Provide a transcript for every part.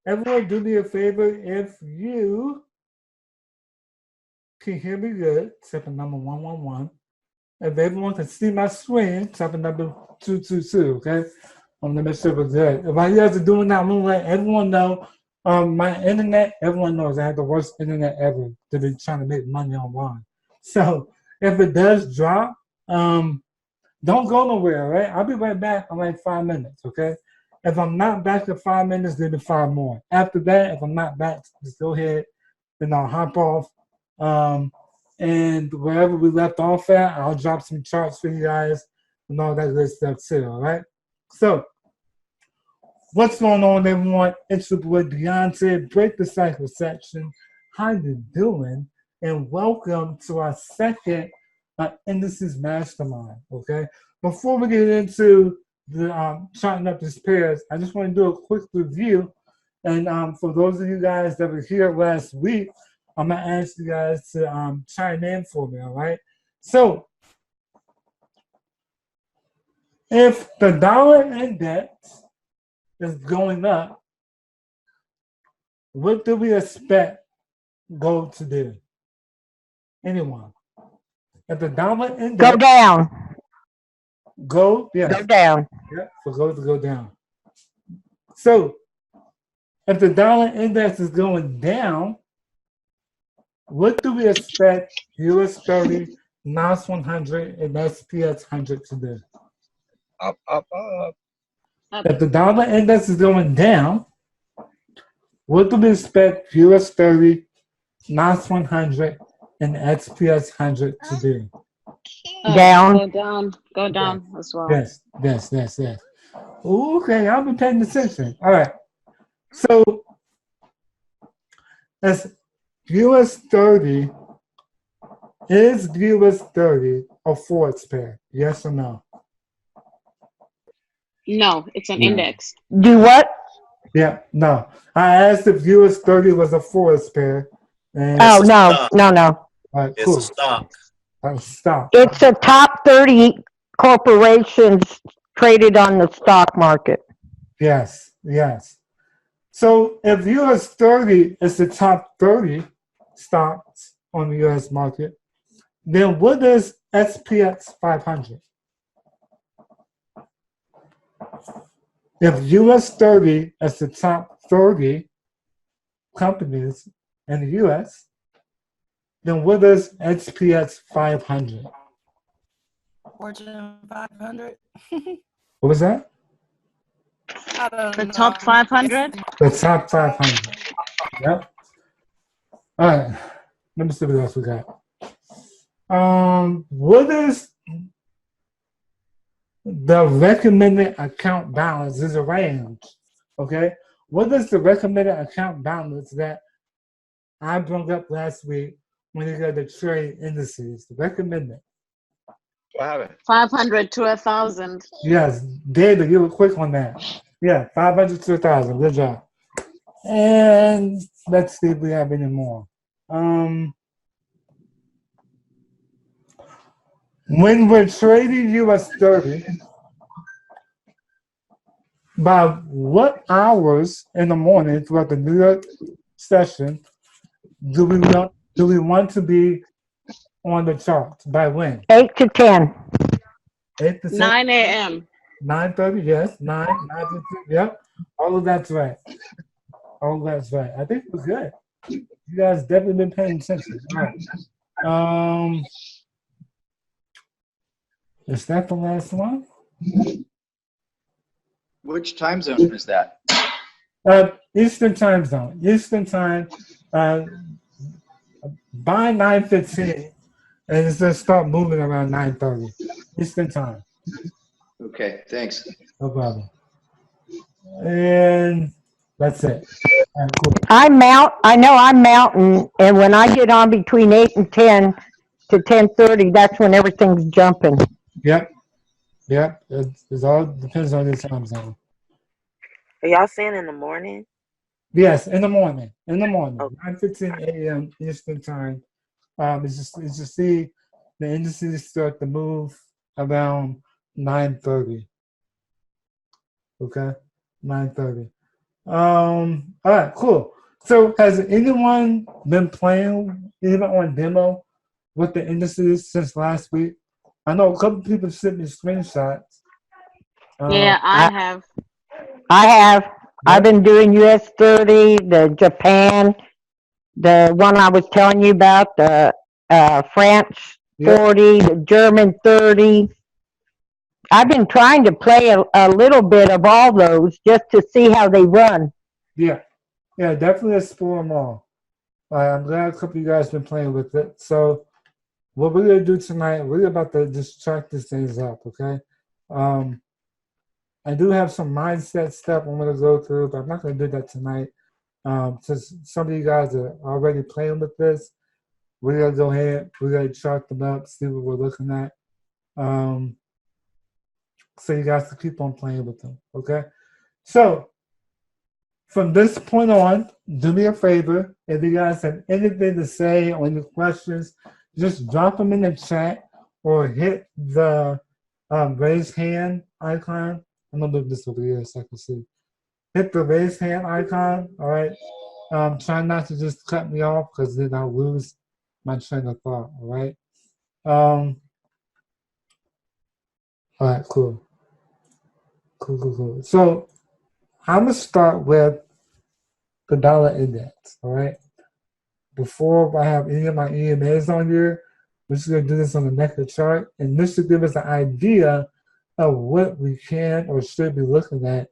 everyone do me a favor. If you can hear me good, type in number 111. If everyone can see my screen, type in number 222, okay? I'm gonna make sure it's good. If you guys are doing that, I'm gonna let everyone know. My internet, everyone knows I have the worst internet ever to be trying to make money online. So if it does drop, don't go nowhere, right? I'll be right back in like 5 minutes, okay? If I'm not back in 5 minutes, then 5 more. After that, if I'm not back, just go ahead, then I'll hop off. And wherever we left off at, I'll drop some charts for you guys and all that good stuff too, all right? So, what's going on, everyone? It's your boy Deontay, Break the Cycle section. How you doing? And welcome to our second Indices Mastermind, okay? Before we get into the charting up these pairs, I just want to do a quick review. And for those of you guys that were here last week, I'm going to ask you guys to chime in for me, all right? So, if the dollar index is going up, what do we expect gold to do? Anyone? If the dollar index go down. Gold, yes. Go down. Yeah, for gold to go down. So, if the dollar index is going down, what do we expect US 30, NAS 100, and SPX 100 to do? Up, up, up. If the dollar index is going down, what do we expect US 30, NAS 100, and SPX 100 to do? Down. Go down as well. Yes. Okay, I'll be paying attention. All right. So, as US 30, is US 30 a Forex pair? Yes or no? No, it's an index. Do what? Yeah, no. I asked if US 30 was a Forex pair. And Oh, no. all right, It's cool. a stock. Stop. It's a top 30 corporations traded on the stock market. Yes. So if US 30 is the top 30 stocks on the US market, then what is SPX 500? If US 30 is the top 30 companies in the US, then what is SPX 500? Fortune 500. What was that? I don't The know. top 500? The top 500. Yep. All right. Let me see what else we got. What is the recommended account balance? Is a range. Okay. What is the recommended account balance that I brought up last week when you got the trade indices? Recommended. What happened? 500 to 1,000. Yes, David, you were quick on that. Yeah, 500 to 1,000. Good job. And let's see if we have any more. When we're trading US 30, by what hours in the morning throughout the New York session do we want to be on the charts? By when? 8 to 10. 8 to 10? 9 a.m. 9:30, yes. 9 to 10, yep. All of that's right. I think it was good. You guys definitely been paying attention. All right. Is that the last one? Which time zone is that? Eastern time zone. Eastern time. By 9:15, and it's gonna start moving around 9:30 Eastern time. Okay, thanks. No problem. And that's it. All right, cool. I know I'm mountain, and when I get on between 8 and 10 to 10:30, that's when everything's jumping. Yep. It all depends on your time zone. Are y'all saying in the morning? Yes, in the morning. Okay. 9:15 a.m. Eastern time. It's just see the indices start to move around 9:30. Okay, 9:30. All right, cool. So has anyone been playing even on demo with the indices since last week? I know a couple people sent me screenshots. Yeah, I I, have. I have. I've Yep, been doing US 30, the Japan, the one I was telling you about, the France yep, 40, the German 30. I've been trying to play a little bit of all those just to see how they run. yeah, yeah. Definitely explore them all. I'm glad a couple of you guys been playing with it. So what we're gonna do tonight, we're about to just chart these things up, okay? Um, I do have some mindset stuff I'm gonna go through, but I'm not gonna do that tonight. Since some of you guys are already playing with this, we're gonna go ahead, we're gonna chart them up, see what we're looking at. Um, so you guys can keep on playing with them, okay? So from this point on, do me a favor. If you guys have anything to say or any questions, just drop them in the chat or hit the raise hand icon. I'm gonna move this over here so I can see. Hit the raise hand icon. All right. Try not to just cut me off because then I'll lose my train of thought. All right. All right. Cool. Cool. Cool. Cool. So I'm gonna start with the dollar index. All right. Before I have any of my EMAs on here, we're just going to do this on the naked chart. And this should give us an idea of what we can or should be looking at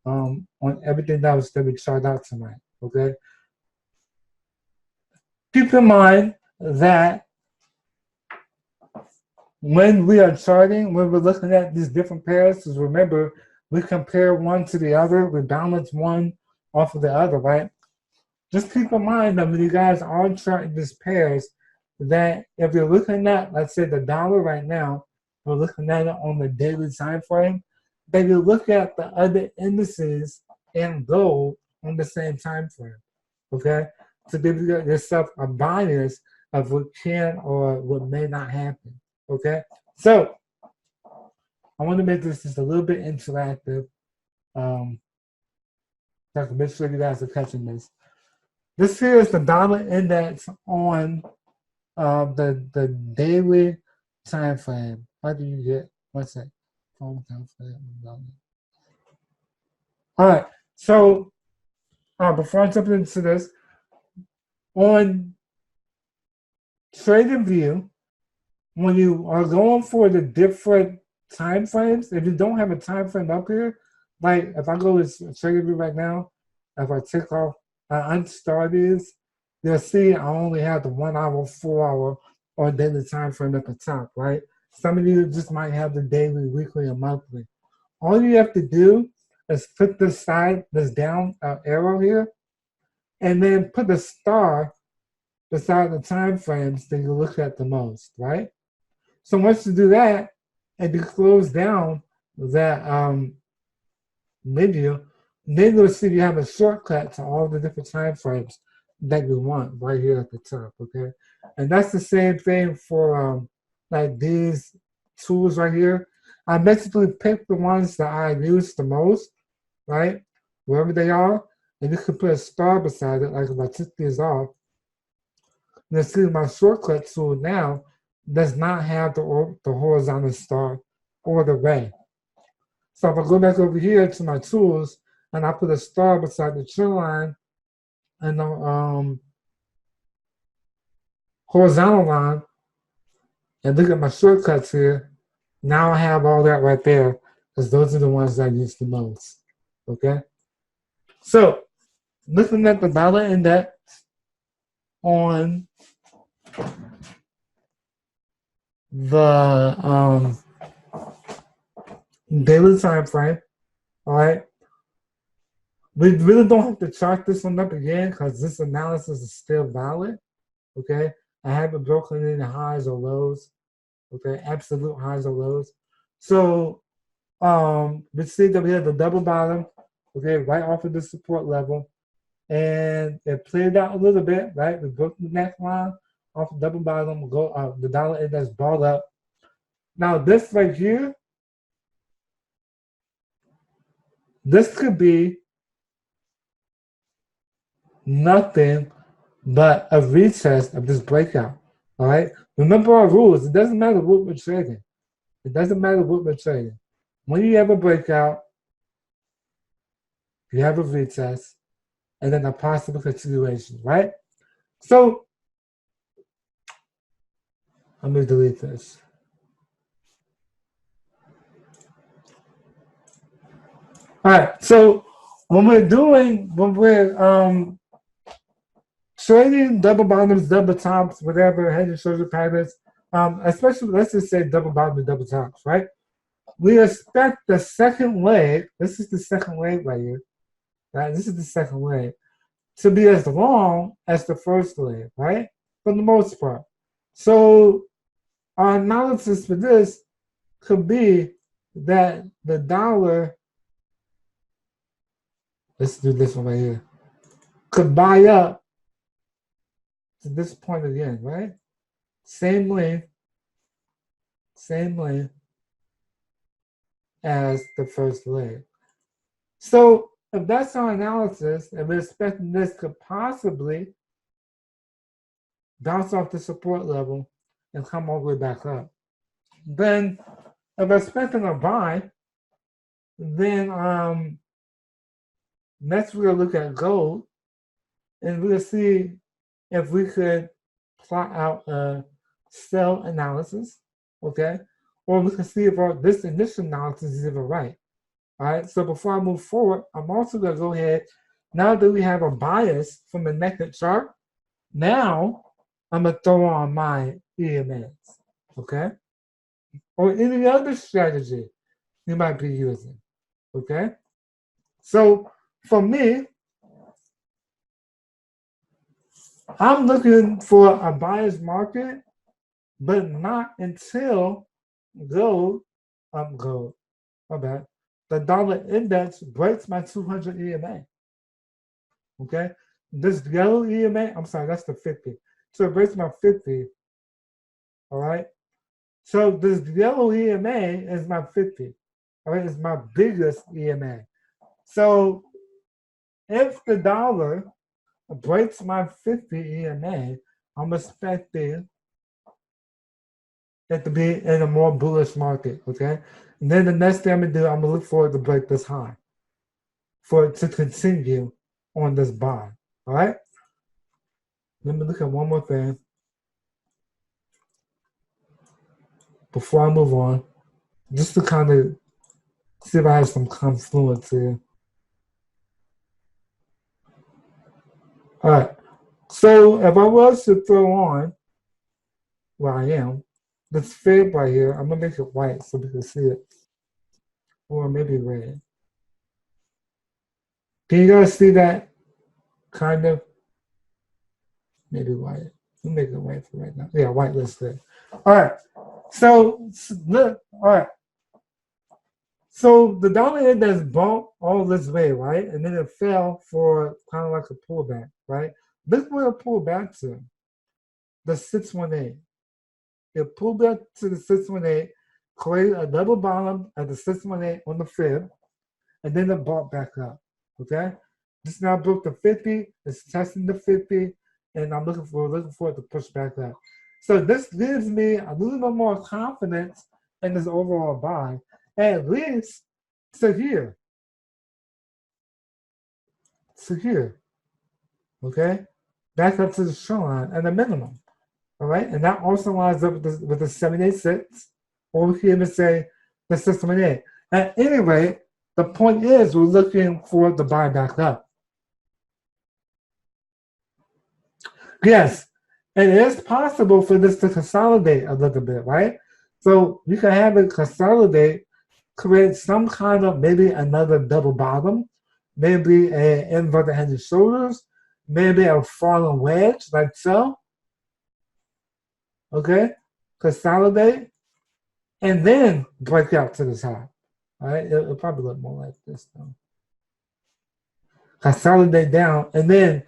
on everything that was going to be charted out tonight. Okay. Keep in mind that when we are charting, when we're looking at these different pairs, because remember, we compare one to the other, we balance one off of the other, right? Just keep in mind that when you guys are charting these pairs, that if you're looking at, let's say, the dollar right now, we're looking at it on the daily time frame, then you look at the other indices and gold on the same time frame, okay? To give yourself a bias of what can or what may not happen, okay? So I want to make this just a little bit interactive. So I can make sure you guys are catching this. This here is the dollar index on the daily time frame. How do you get what's that? Phone time frame. All right. So before I jump into this, on Trade View, when you are going for the different time frames, if you don't have a time frame up here, like if I go to Trade View right now, if I take off unstart these, you'll see I only have the 1 hour, 4 hour, or daily time frame at the top, right? Some of you just might have the daily, weekly, or monthly. All you have to do is put this side, this down arrow here, and then put the star beside the time frames that you look at the most, right? So once you do that, and you close down that menu, then you'll see you have a shortcut to all the different time frames that you want right here at the top, okay? And that's the same thing for like these tools right here. I basically pick the ones that I use the most, right? Wherever they are, and you can put a star beside it, like if I took these off, you'll see my shortcut tool now does not have the horizontal star or the ray. So if I go back over here to my tools and I put a star beside the trend line and the horizontal line and look at my shortcuts here, now I have all that right there because those are the ones I use the most. Okay? So looking at the dollar index on the daily time frame, all right? We really don't have to chart this one up again because this analysis is still valid, okay? I haven't broken into highs or lows, okay? Absolute highs or lows. So we see that we have the double bottom, okay, right off of the support level. And it played out a little bit, right? We broke the neckline off the double bottom, go the dollar index ball up. Now this right here, this could be nothing but a retest of this breakout. All right. Remember our rules. It doesn't matter what we're trading. It doesn't matter what we're trading. When you have a breakout, you have a retest, and then a possible continuation, right? So let me delete this. All right. So when we're trading double bottoms, double tops, whatever, head and shoulder patterns, especially let's just say double bottoms, double tops, right? We expect the second leg, this is the second leg right here, right? This is the second leg, to be as long as the first leg, right? For the most part. So our analysis for this could be that the dollar, let's do this one right here, could buy up to this point again, right? Same length as the first leg. So if that's our analysis, and we're expecting this could possibly bounce off the support level and come all the way back up, then if we're expecting a buy, then next we're gonna look at gold, and we'll see if we could plot out a sell analysis, okay? Or we can see if this initial analysis is even right. All right, so before I move forward, I'm also gonna go ahead, now that we have a bias from the naked chart, now I'm gonna throw on my EMAs, okay? Or any other strategy you might be using, okay? So for me, I'm looking for a buyer's market, but not until gold, the dollar index breaks my 200 EMA. Okay, this yellow EMA, I'm sorry, that's the 50. So it breaks my 50. All right. So this yellow EMA is my 50. All right, it's my biggest EMA. So if the dollar breaks my 50 EMA, I'm expecting it to be in a more bullish market, okay? And then the next thing I'm gonna do, I'm gonna look forward to break this high for it to continue on this buy, all right? Let me look at one more thing before I move on, just to kind of see if I have some confluence here. All right, so if I was to throw on, where I am, this fib right here, I'm gonna make it white so we can see it, or maybe red. Can you guys see that? Kind of, maybe white. We'll make it white for right now. Yeah, white looks good. All right, so look, all right. So the dollar index bumped all this way, right? And then it fell for kind of like a pullback, right? Look where it pulled back to, the 618. It pulled back to the 618, created a double bottom at the 618 on the fib, and then it bought back up, okay? This now broke the 50, it's testing the 50, and I'm looking forward to push back up. So this gives me a little bit more confidence in this overall buy, at least to here, okay? Back up to the trend line at a minimum, all right? And that also lines up with the 786, or we can even say the 618. At any rate, the point is we're looking for the buy back up. Yes, it is possible for this to consolidate a little bit, right? So you can have it consolidate, create some kind of maybe another double bottom, maybe an inverted head and shoulders, maybe a falling wedge like so. Okay, consolidate, and then break out to the top. All right, it'll probably look more like this though. Consolidate down, and then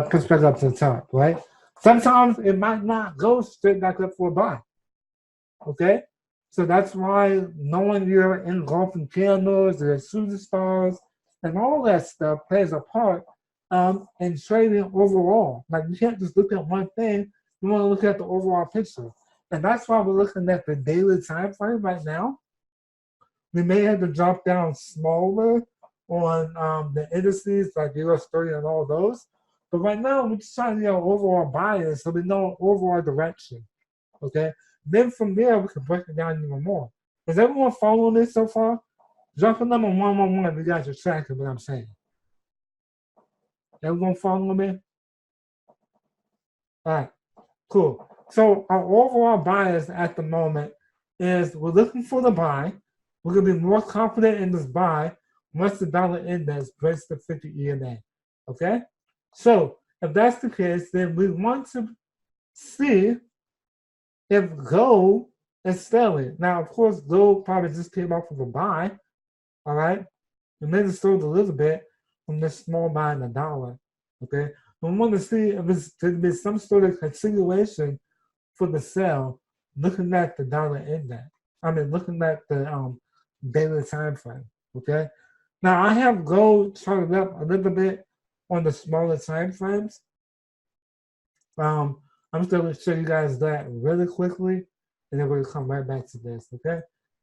push back up to the top, right? Sometimes it might not go straight back up for a buy. Okay? So that's why knowing your engulfing candles, your shooting stars, and all that stuff plays a part and trading overall. Like you can't just look at one thing. You want to look at the overall picture. And that's why we're looking at the daily time frame right now. We may have to drop down smaller on the indices like US 30 and all those. But right now, we're just trying to get an overall bias so we know overall direction. Okay? Then from there, we can break it down even more. Is everyone following this so far? Drop a number 111 if you guys are tracking what I'm saying. Everyone following me? All right, cool. So our overall bias at the moment is we're looking for the buy. We're going to be more confident in this buy once the dollar index breaks the 50 EMA. Okay? So if that's the case, then we want to see if gold is selling. Now, of course, gold probably just came off of a buy. All right? And then it sold a little bit from this small buy in the dollar. Okay? We want to see if it's going to be some sort of continuation for the sell looking at the dollar index. Looking at the daily time frame. Okay? Now, I have gold charted up a little bit on the smaller time frames. I'm just going to show you guys that really quickly, and then we're going to come right back to this. Okay?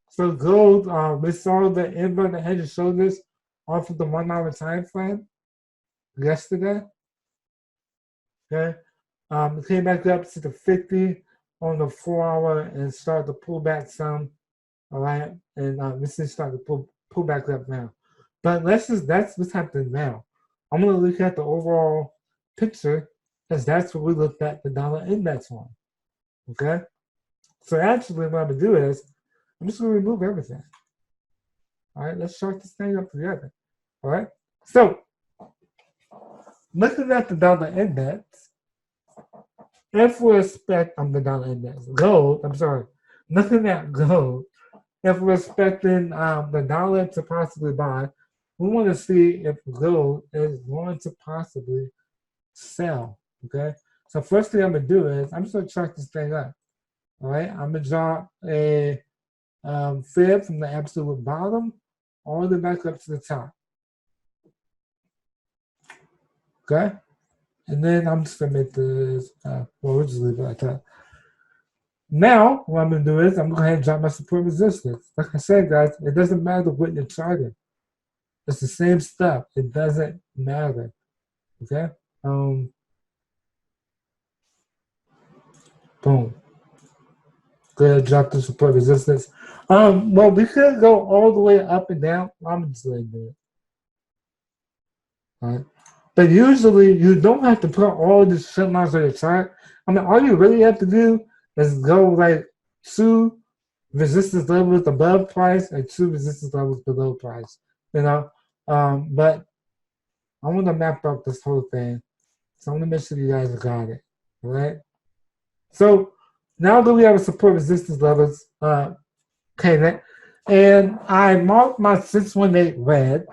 So gold, we saw the inverted head and shoulders off of the 1 hour time frame yesterday. Okay, it came back up to the 50 on the 4 hour and started to pull back some. All right, and this is starting to pull back up now. But that's what's happening now. I'm gonna look at the overall picture because that's what we looked at the dollar index on. Okay, so actually, what I'm gonna do is I'm just gonna remove everything. All right, let's chart this thing up together. All right, so looking at the dollar index, if we expect the dollar index, gold, looking at gold, if we're expecting the dollar to possibly buy, we want to see if gold is going to possibly sell. Okay, so first thing I'm gonna do is I'm just gonna chart this thing up. All right, I'm gonna drop a fib from the absolute bottom all the way back up to the top. Okay, and then I'm just gonna make this. We'll just leave it like that. Now, what I'm gonna do is I'm gonna go ahead and drop my support resistance. Like I said, guys, it doesn't matter what you're charting. It's the same stuff. It doesn't matter. Okay. Boom. Go ahead and drop the support resistance. Well, we could go all the way up and down. I'm just gonna do it. All right. But usually you don't have to put all these trend lines on your chart. All you really have to do is go like 2 resistance levels above price and 2 resistance levels below price. But I want to map out this whole thing. So I'm going to make sure you guys got it. All right. So now that we have a support resistance levels, okay, and I marked my 618 red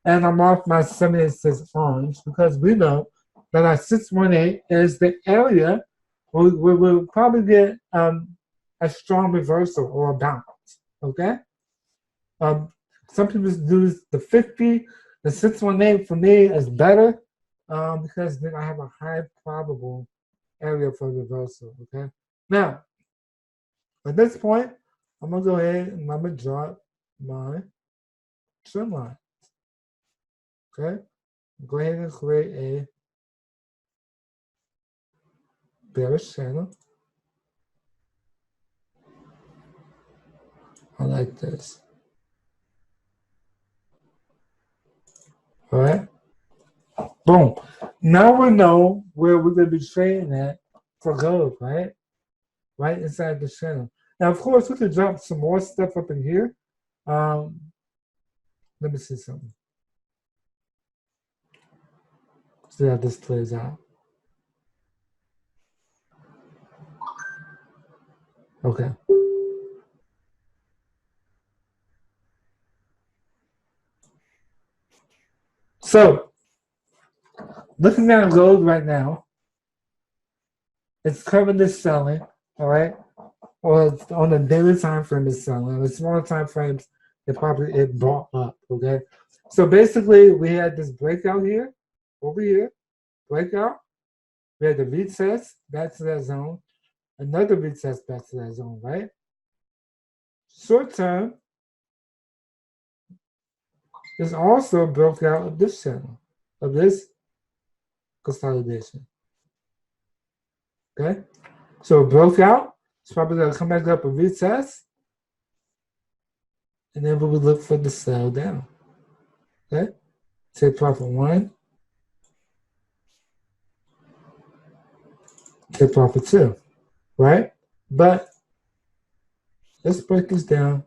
and I marked my 786 orange because we know that our 618 is the area where we'll probably get a strong reversal or a bounce. Okay. Some people do the 50. The 618 for me is better because then I have a high probable area for reversal. Okay. Now, at this point, I'm gonna go ahead and I'm gonna drop my trend line. Okay. Go ahead and create a bearish channel. I like this. All right. Boom. Now we know where we're going to be trading at for gold, right? Right inside the channel. Now, of course, we could drop some more stuff up in here. Let me see something. See how this plays out. Okay. So, looking at gold right now, it's currently selling, all right? Or it's on the daily time frame, it's selling. On the smaller time frames, it brought up, okay? So basically, we had this breakout here, over here, breakout. We had the retest back to that zone, another retest back to that zone, right? Short term is also broke out of this channel, of this consolidation. Okay, so broke out. It's probably gonna come back up and retest, and then we will look for the sell down. Okay, take profit 1, take profit 2, right? But let's break this down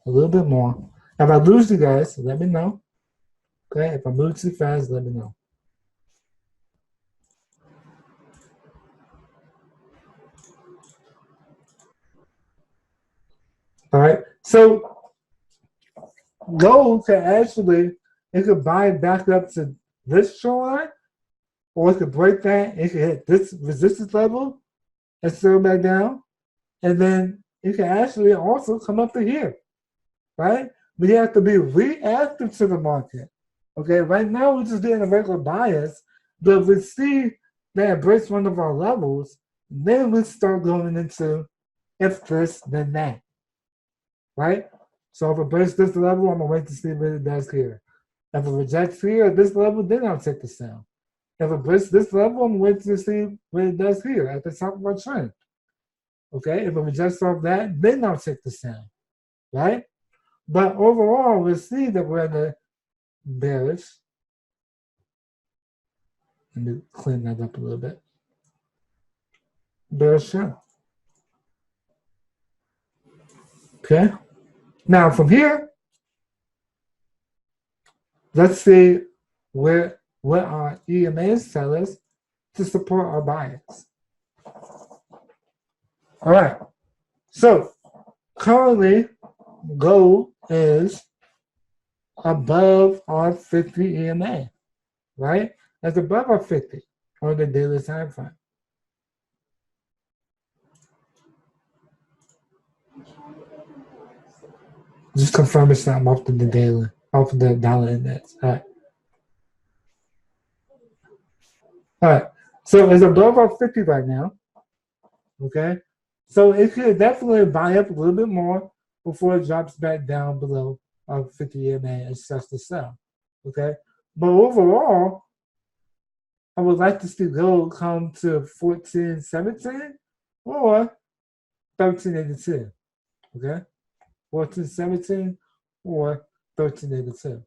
a little bit more. If I lose you guys, let me know. Okay, if I move too fast, let me know. All right, so gold can actually, it could buy back up to this shoreline, or it could break that, it could hit this resistance level and settle back down, and then it can actually also come up to here, right? We have to be reactive to the market. Okay, right now we're just getting a regular bias, but if we see that it breaks one of our levels, then we start going into if this, then that, right? So if it breaks this level, I'm gonna wait to see what it does here. If it rejects here at this level, then I'll take the sell. If it breaks this level, I'm waiting to see what it does here at the top of our trend. Okay, if it rejects off that, then I'll take the sell, right? But overall, we'll see that we're in the bearish. Let me clean that up a little bit. Bearish channel. Okay. Now from here, let's see what our EMAs tell us to support our bias. All right. So currently, gold is above our 50 EMA, right? That's above our 50 on the daily time frame. Just confirming something off of the daily, off of the dollar index. All right. All right. So it's above our 50 right now. Okay. So it could definitely buy up a little bit more before it drops back down below our 50 EMA and starts to sell. Okay. But overall, I would like to see gold come to 14.17 or 13.82. Okay. 14.17 or 13.82.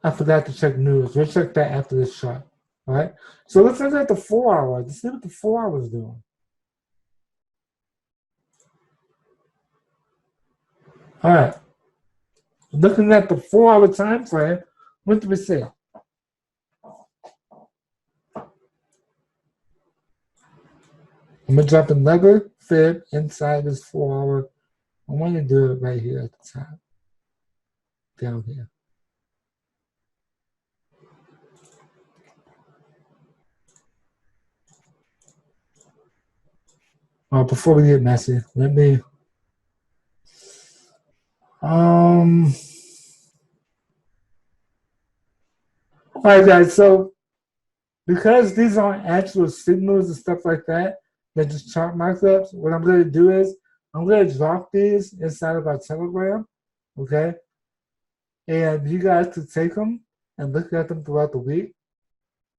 I forgot to check news. We'll check that after this chart. All right. So let's look at the 4 hour. Let's see what the 4 hour is doing. All right. Looking at the 4 hour time frame, what do we see? I'm gonna drop another fib inside this 4 hour. I want to do it right here at the top. Down here. Before we get messy, let me all right guys, so because these aren't actual signals and stuff like that, they're just chart markups, what I'm gonna do is I'm gonna drop these inside of our Telegram, okay? And you guys can take them and look at them throughout the week.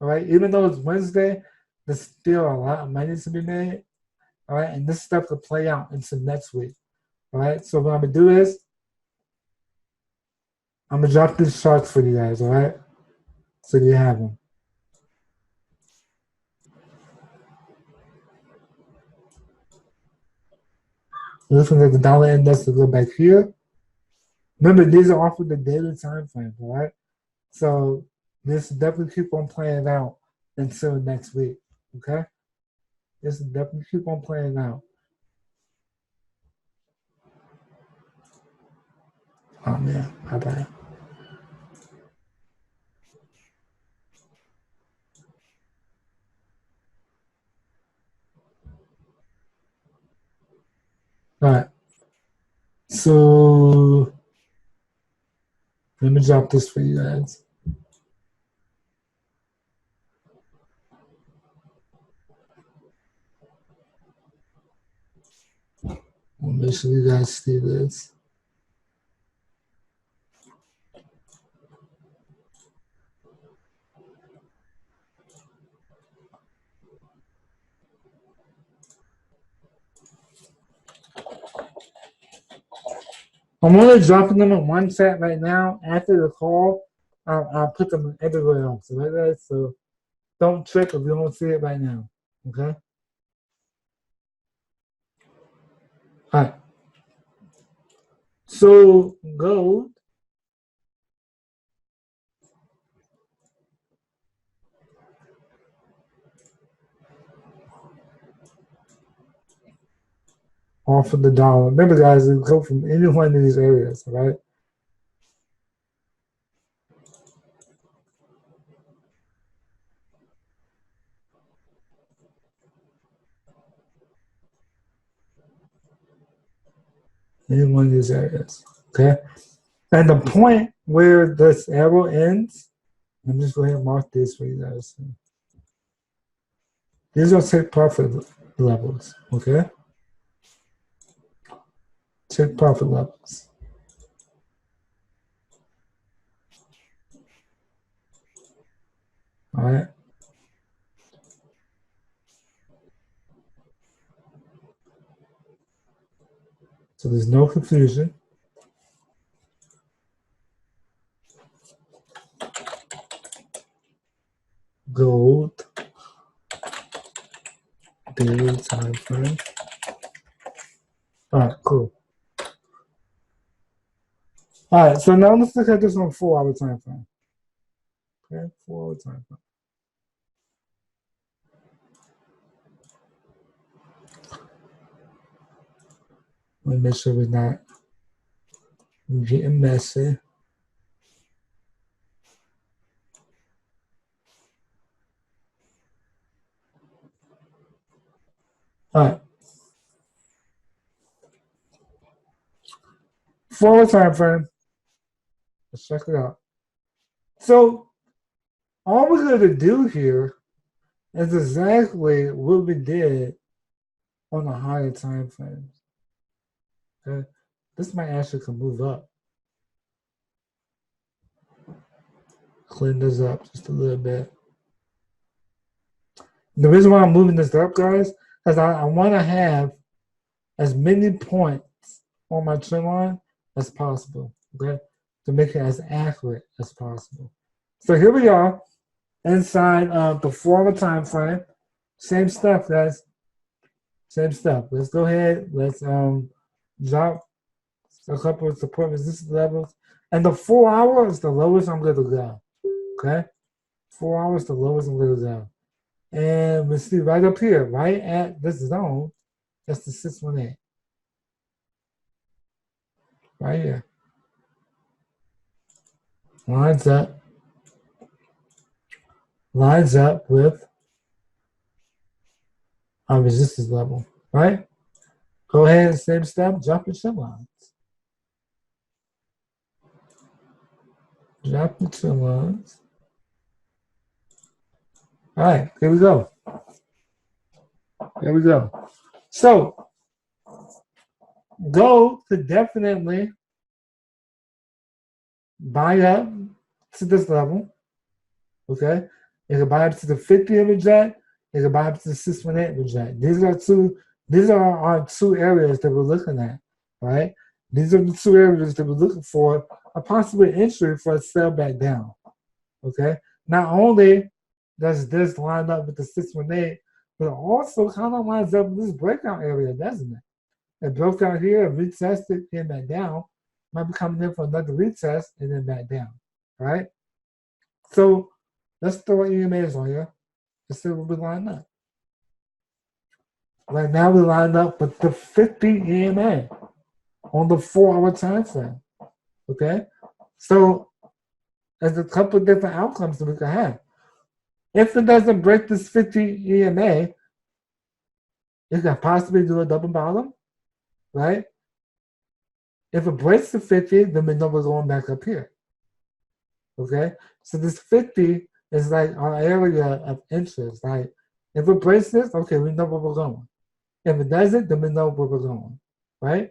All right, even though it's Wednesday, there's still a lot of money to be made. All right, and this stuff will play out into next week. All right, so what I'm gonna do is I'm gonna drop these charts for you guys. All right, so you have them. Looking at the dollar index to go back here. Remember, these are off of the daily time frame. All right, so this will definitely keep on playing out until next week. Okay, this will definitely keep on playing out. Oh man, bye bye. All right. So Let me drop this for you guys. I'll make sure you guys see this. I'm only dropping them in one chat right now. After the call, I'll put them everywhere else. Right, guys? So don't trip if you don't see it right now. Okay? All right. So gold. Off of the dollar. Remember, guys, it go from any one of these areas, all right? Any one of these areas, okay? And the point where this arrow ends, I'm just going to mark this for you guys. These are take profit levels, okay? Take profit levels. All right. So there's no confusion. Gold, daily time frame. All right, cool. All right, so now let's look at this on 4-hour time frame. Okay, 4-hour time frame. Let me make sure we're not getting messy. All right. 4-hour time frame. Let's check it out. So all we're going to do here is exactly what we did on the higher time frames. Okay, this might actually can move up. Clean this up just a little bit. The reason why I'm moving this up, guys, is I want to have as many points on my trend line as possible, okay, to make it as accurate as possible. So here we are inside of the 4-hour time frame. Same stuff, guys. Same stuff. Let's go ahead. Let's drop a couple of support resistance levels. And the 4 hour is the lowest I'm going to go. Okay? 4 hours, the lowest I'm going to go. And we see right up here, right at this zone, that's the 618. Right here. Lines up. Lines up with our resistance level. Right? Go ahead, same step, drop your trend lines. Drop your trend lines. All right, here we go. Here we go. So, gold could definitely buy up to this level. Okay? It could buy up to the 50 reject. It could buy up to the 618 reject. These are our two areas that we're looking at, right? These are the two areas that we're looking for a possible entry for a sell back down. Okay? Not only does this line up with the 618, but it also kind of lines up with this breakout area, doesn't it? It broke out here, retested, came back down. Might be coming in for another retest and then back down, right? So let's throw EMAs on here. Let's see what we line up. Right now we lined up with the 50 EMA on the 4-hour time frame. Okay? So there's a couple of different outcomes that we can have. If it doesn't break this 50 EMA, it could possibly do a double bottom, right? If it breaks the 50, then we know we're going back up here. Okay, so this 50 is like our area of interest. Like if it breaks this, okay, we know where we're going. If it doesn't, then we know where we're going, right?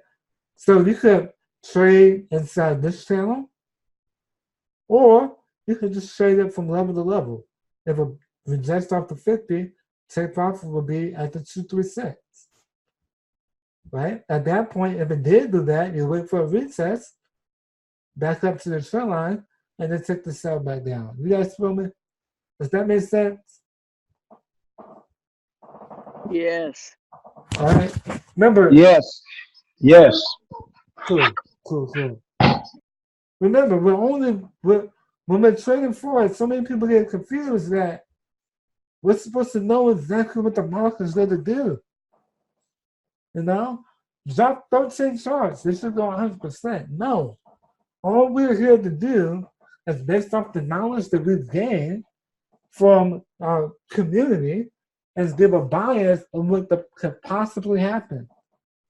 So you could trade inside this channel, or you could just trade it from level to level. If it rejects off the 50, take profit will be at the 236, right? At that point, if it did do that, you wait for a retest, back up to the trend line, and then take the sell back down. You guys feel me? Does that make sense? Yes. All right. Remember, Yes. Yes. cool. Remember, when we're trading forward, so many people get confused that we're supposed to know exactly what the market is going to do. You know, drop 13 charts. They should go 100%. No, all we're here to do is based off the knowledge that we've gained from our community, is give a bias of what could possibly happen.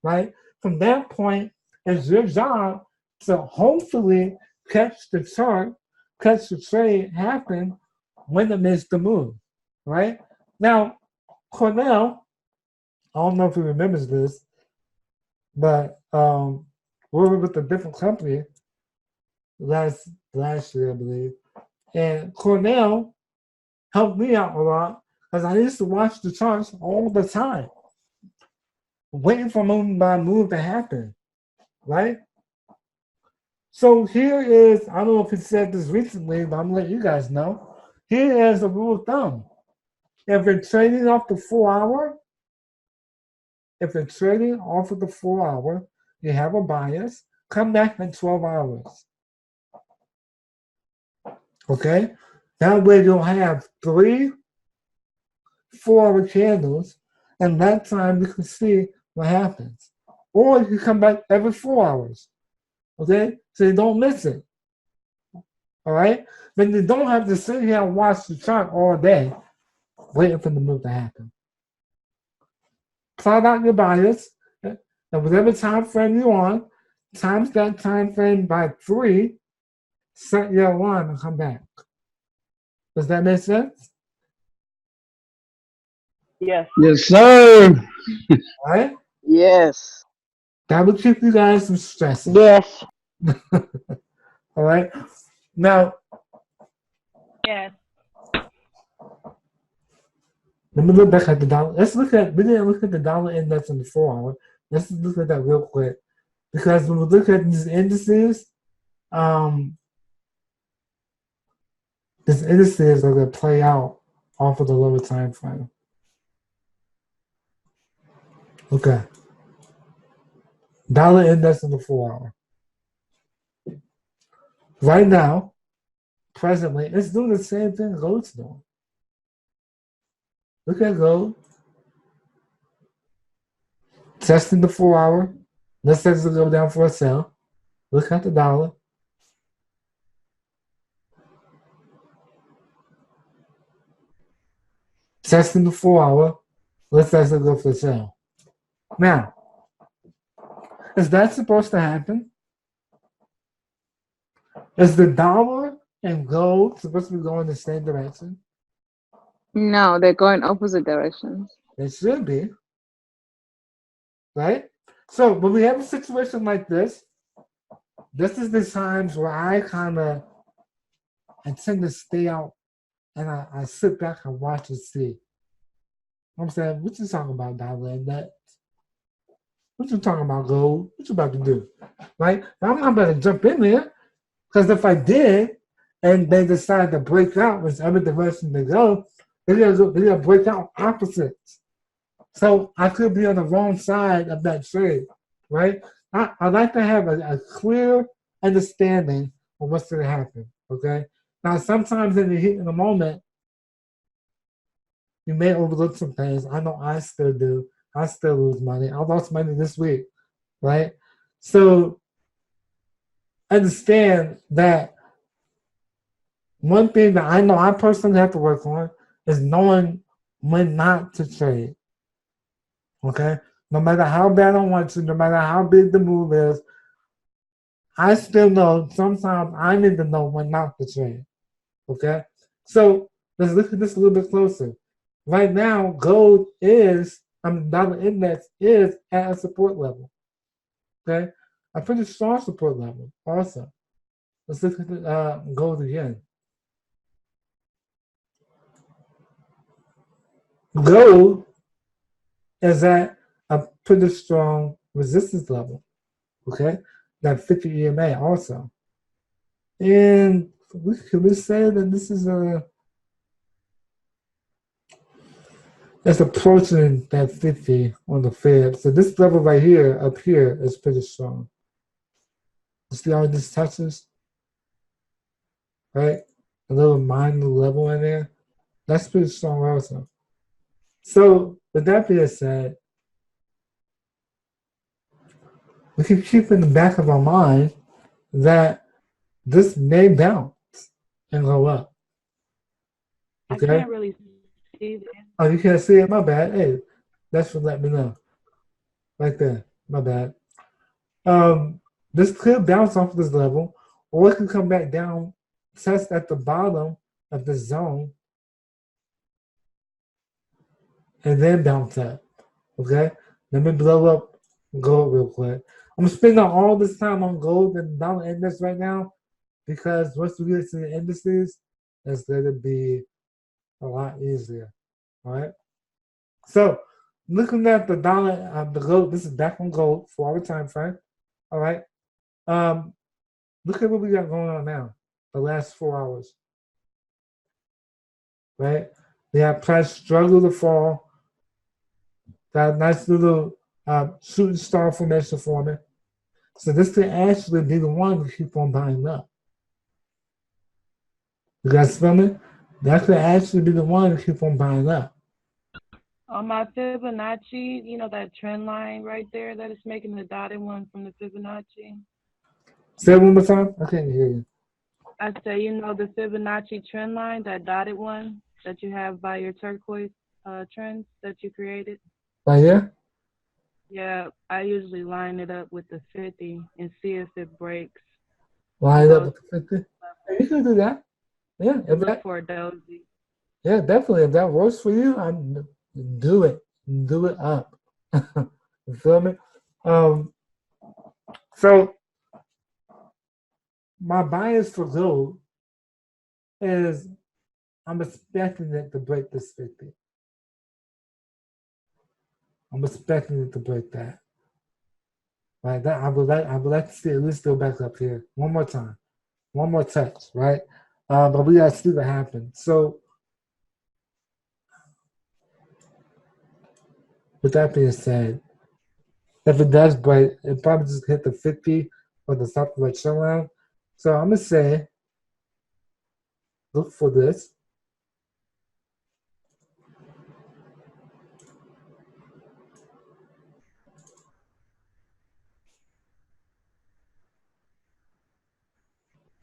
Right? From that point, it's your job to hopefully catch the chart, catch the trade happen when it makes the move. Right? Now, Cornell, I don't know if he remembers this, but we were with a different company last year, I believe. And Cornell helped me out a lot because I used to watch the charts all the time, waiting for my move to happen, right? So here is, I don't know if he said this recently, but I'm gonna let you guys know. Here is a rule of thumb. If you're trading off the 4 hour, you have a bias, come back in 12 hours. Okay? That way you'll have 3 4-hour candles, and that time you can see what happens. Or you can come back every 4 hours. Okay? So you don't miss it. All right? Then you don't have to sit here and watch the chart all day waiting for the move to happen. Plot out your bias, and whatever time frame you're on, times that time frame by 3, set your alarm and come back. Does that make sense? Yes. Yes, sir. All right? Yes. That will keep you guys from stressing. Yes. All right? Now, Yes. let me look back at the dollar. We didn't look at the dollar index in the 4 hour. Let's look at that real quick. Because when we look at these indices, these indices are going to play out off of the lower time frame. Okay. Dollar index in the 4 hour. Right now, presently, it's doing the same thing gold's doing. Look at gold. Testing the 4 hour. Let's say it's going to go down for a sell. Look at the dollar. Testing the 4 hour. Let's say it's going to go for a sell. Now, is that supposed to happen? Is the dollar and gold supposed to be going the same direction? No, they're going opposite directions. It should be. Right? So when we have a situation like this is the times where I tend to stay out and I sit back and watch and see. I'm saying, what you talking about, dollar index? What you talking about, gold? What you about to do? Right? I'm not about to jump in there, because if I did, and they decide to break out whichever direction they go, they're gonna break out opposites. So I could be on the wrong side of that trade, right? I like to have a clear understanding of what's going to happen, okay? Now, sometimes in the heat of the moment, you may overlook some things. I know I still do. I still lose money. I lost money this week, right? So understand that one thing that I know I personally have to work on is knowing when not to trade. Okay? No matter how bad I want to, no matter how big the move is, I still know sometimes I need to know when not to trade. Okay? So let's look at this a little bit closer. Right now, gold is, dollar index is at a support level. Okay? A pretty strong support level also. Let's look at the gold again. Gold is at a pretty strong resistance level. Okay? That 50 EMA also. And can we say that this is it's approaching that 50 on the Fed. So this level right here, up here, is pretty strong. You see all these touches? Right? A little minor level in there. That's pretty strong also. So with that being said, we can keep in the back of our mind that this may bounce and go up. I Okay? can't really see that. Oh, you can't see it? My bad. Hey, that's for letting me know. Right there. My bad. This could bounce off this level, or it could come back down, test at the bottom of the zone, and then bounce up. Okay? Let me blow up gold real quick. I'm spending all this time on gold and dollar index right now because once we get to the indices, it's going to be a lot easier. All right? So, looking at the dollar, the gold, this is back on gold for our time frame. All right? Look at what we got going on now, the last 4 hours. Right? We have price struggle to fall. Got a nice little shooting star formation forming. So this could actually be the one to keep on buying up. You guys feel me? That could actually be the one to keep on buying up. On my Fibonacci, you know that trend line right there that is making the dotted one from the Fibonacci? Say it one more time. I can't hear you. I say, you know the Fibonacci trend line, that dotted one that you have by your turquoise trends that you created? Right here? Yeah, I usually line it up with the 50 and see if it breaks. Line it up with the 50? Yeah, you can do that. Yeah, And look for a dozy. yeah, definitely. If that works for you, do it. Do it up. You feel me? So my bias for gold is I'm expecting it to break this 50. I'm expecting it to break that. Right? That I would like to see at least go back up here. One more time. One more touch, right? But we gotta see what happens. So with that being said, if it does break, it probably just hit the 50 or the top of the trend line. So I'm gonna say look for this.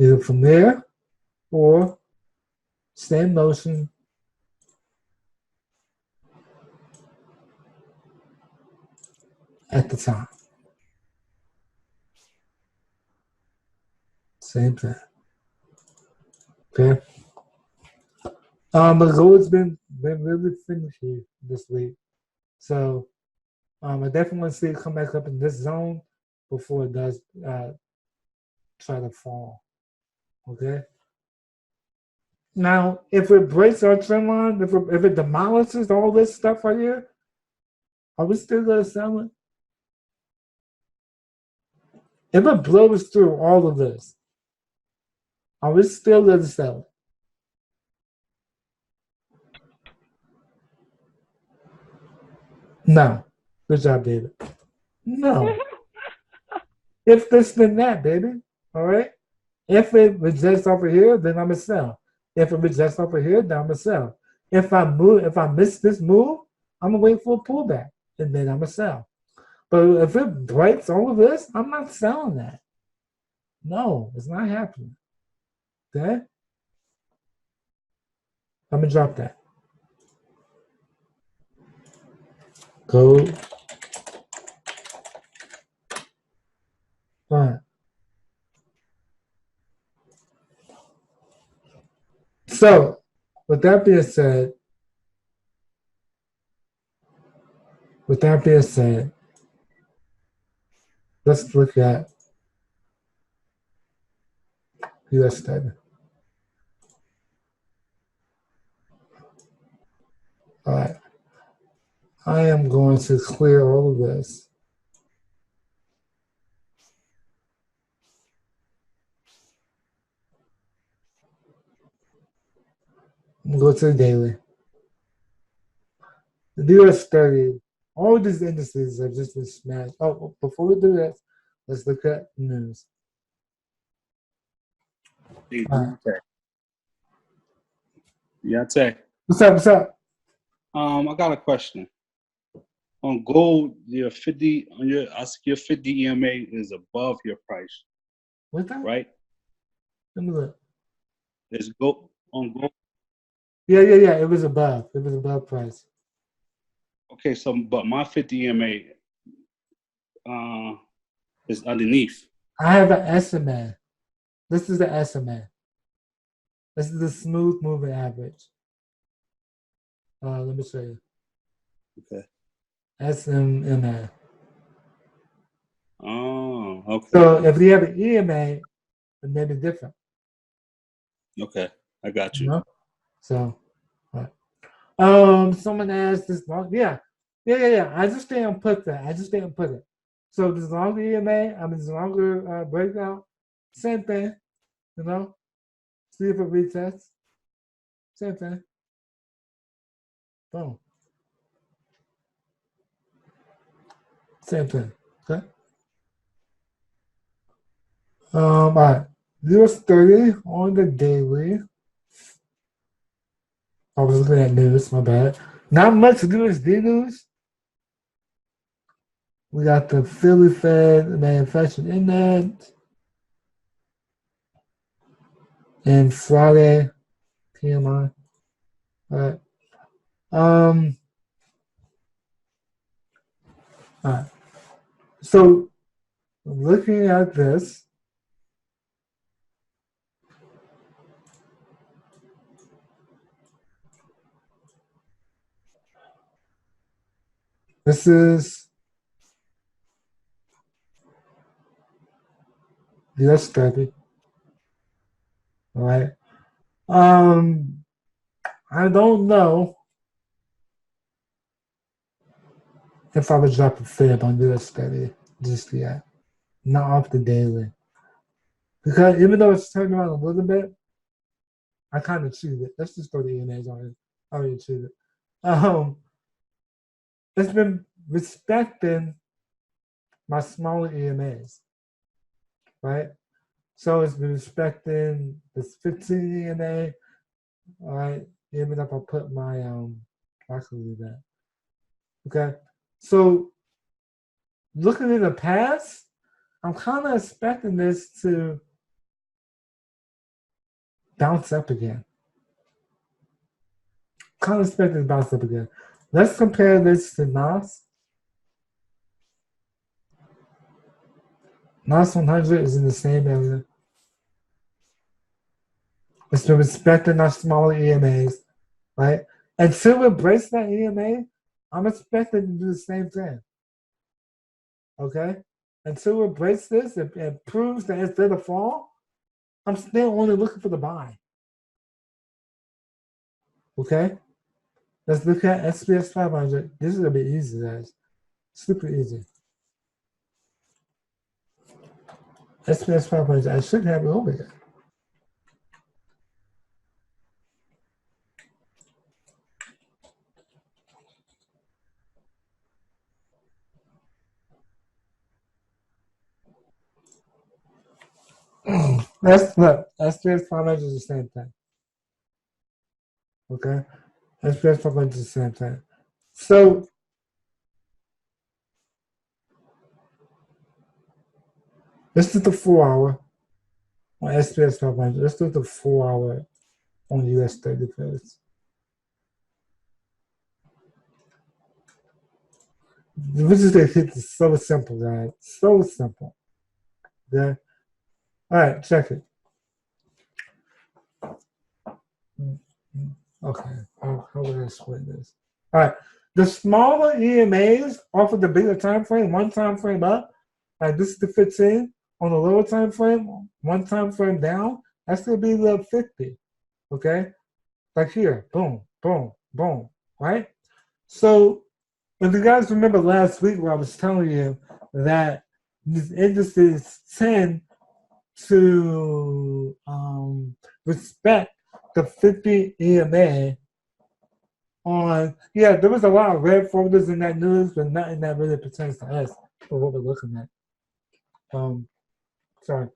Either from there or stay in motion at the top. Same thing. Okay. But gold's been really finicky this week. So I definitely want to see it come back up in this zone before it does try to fall. Okay. Now, if it breaks our trend line, if it demolishes all this stuff right here, are we still gonna sell it? If it blows through all of this, are we still gonna sell it? No. Good job, David. No. If this, then that, baby. All right. If it rejects over here, then I'm gonna sell. If it rejects over here, then I'm gonna sell. If I miss this move, I'm gonna wait for a pullback, and then I'm gonna sell. But if it breaks all of this, I'm not selling that. No, it's not happening. Okay? I'm gonna drop that. Go. Fine. So, with that being said, let's look at US study. All right. I am going to clear all of this. Go to the daily. The US study, all these indices have just been smashed. Oh, before we do that, let's look at news. Hey, All right. Deontay. What's up? What's up? I got a question. On gold, your 50 your 50 EMA is above your price, What's that? right? Let me look. It's gold on gold. Yeah. It was above. It was above price. Okay, so but my 50 EMA is underneath. I have an SMA. This is the SMA. This is the smooth moving average. Let me show you. Okay. SMA. Oh, okay. So if you have an EMA, it may be different. Okay, I got you. You know? So, right. Someone asked this long. Yeah. I just didn't put that. So this longer EMA, this longer breakout, same thing. You know, see if it retests. Same thing. Boom. Same thing. Okay. All right. US 30 on the daily. I was looking at news, my bad. Not much USD news. We got the Philly Fed Manufacturing Index. And Friday PMI. All right. All right. So looking at this, this is US 30. All right. I don't know if I would drop a fib on US 30 just yet. Not off the daily. Because even though it's turned around a little bit, I kind of chewed it. Let's just throw the EMAs on it. I already chewed it. It's been respecting my smaller EMAs, right? So it's been respecting this 15 EMA, all right? Even if I put my, I can do that. Okay, so looking in the past, I'm kind of expecting this to bounce up again. Kind of expecting it to bounce up again. Let's compare this to NAS. NAS 100 is in the same area. It's been respecting our smaller EMAs, right? Until we breaks that EMA, I'm expecting to do the same thing. Okay? Until it breaks this and proves that it's there to fall, I'm still only looking for the buy. Okay? Let's look at SPS 500. This is gonna be easy, guys. Super easy. SPS 500. I should have it over here. Look. SPS 500 is the same thing. Okay? SPS 500 is the same thing. So let's do the 4 hour on SPS 500. Let's do the 4 hour on US 30 first. This is it's so simple, guys. So simple. Yeah. All right, check it. Okay, how would I explain this? All right, the smaller EMAs off of the bigger time frame, one time frame up, like this is the 15. On the lower time frame, one time frame down, that's gonna be the 50. Okay, like here, boom, boom, boom, right? So if you guys remember last week where I was telling you that these indices tend to respect the 50 EMA on, yeah, there was a lot of red folders in that news, but nothing that really pertains to us for what we're looking at. Sorry.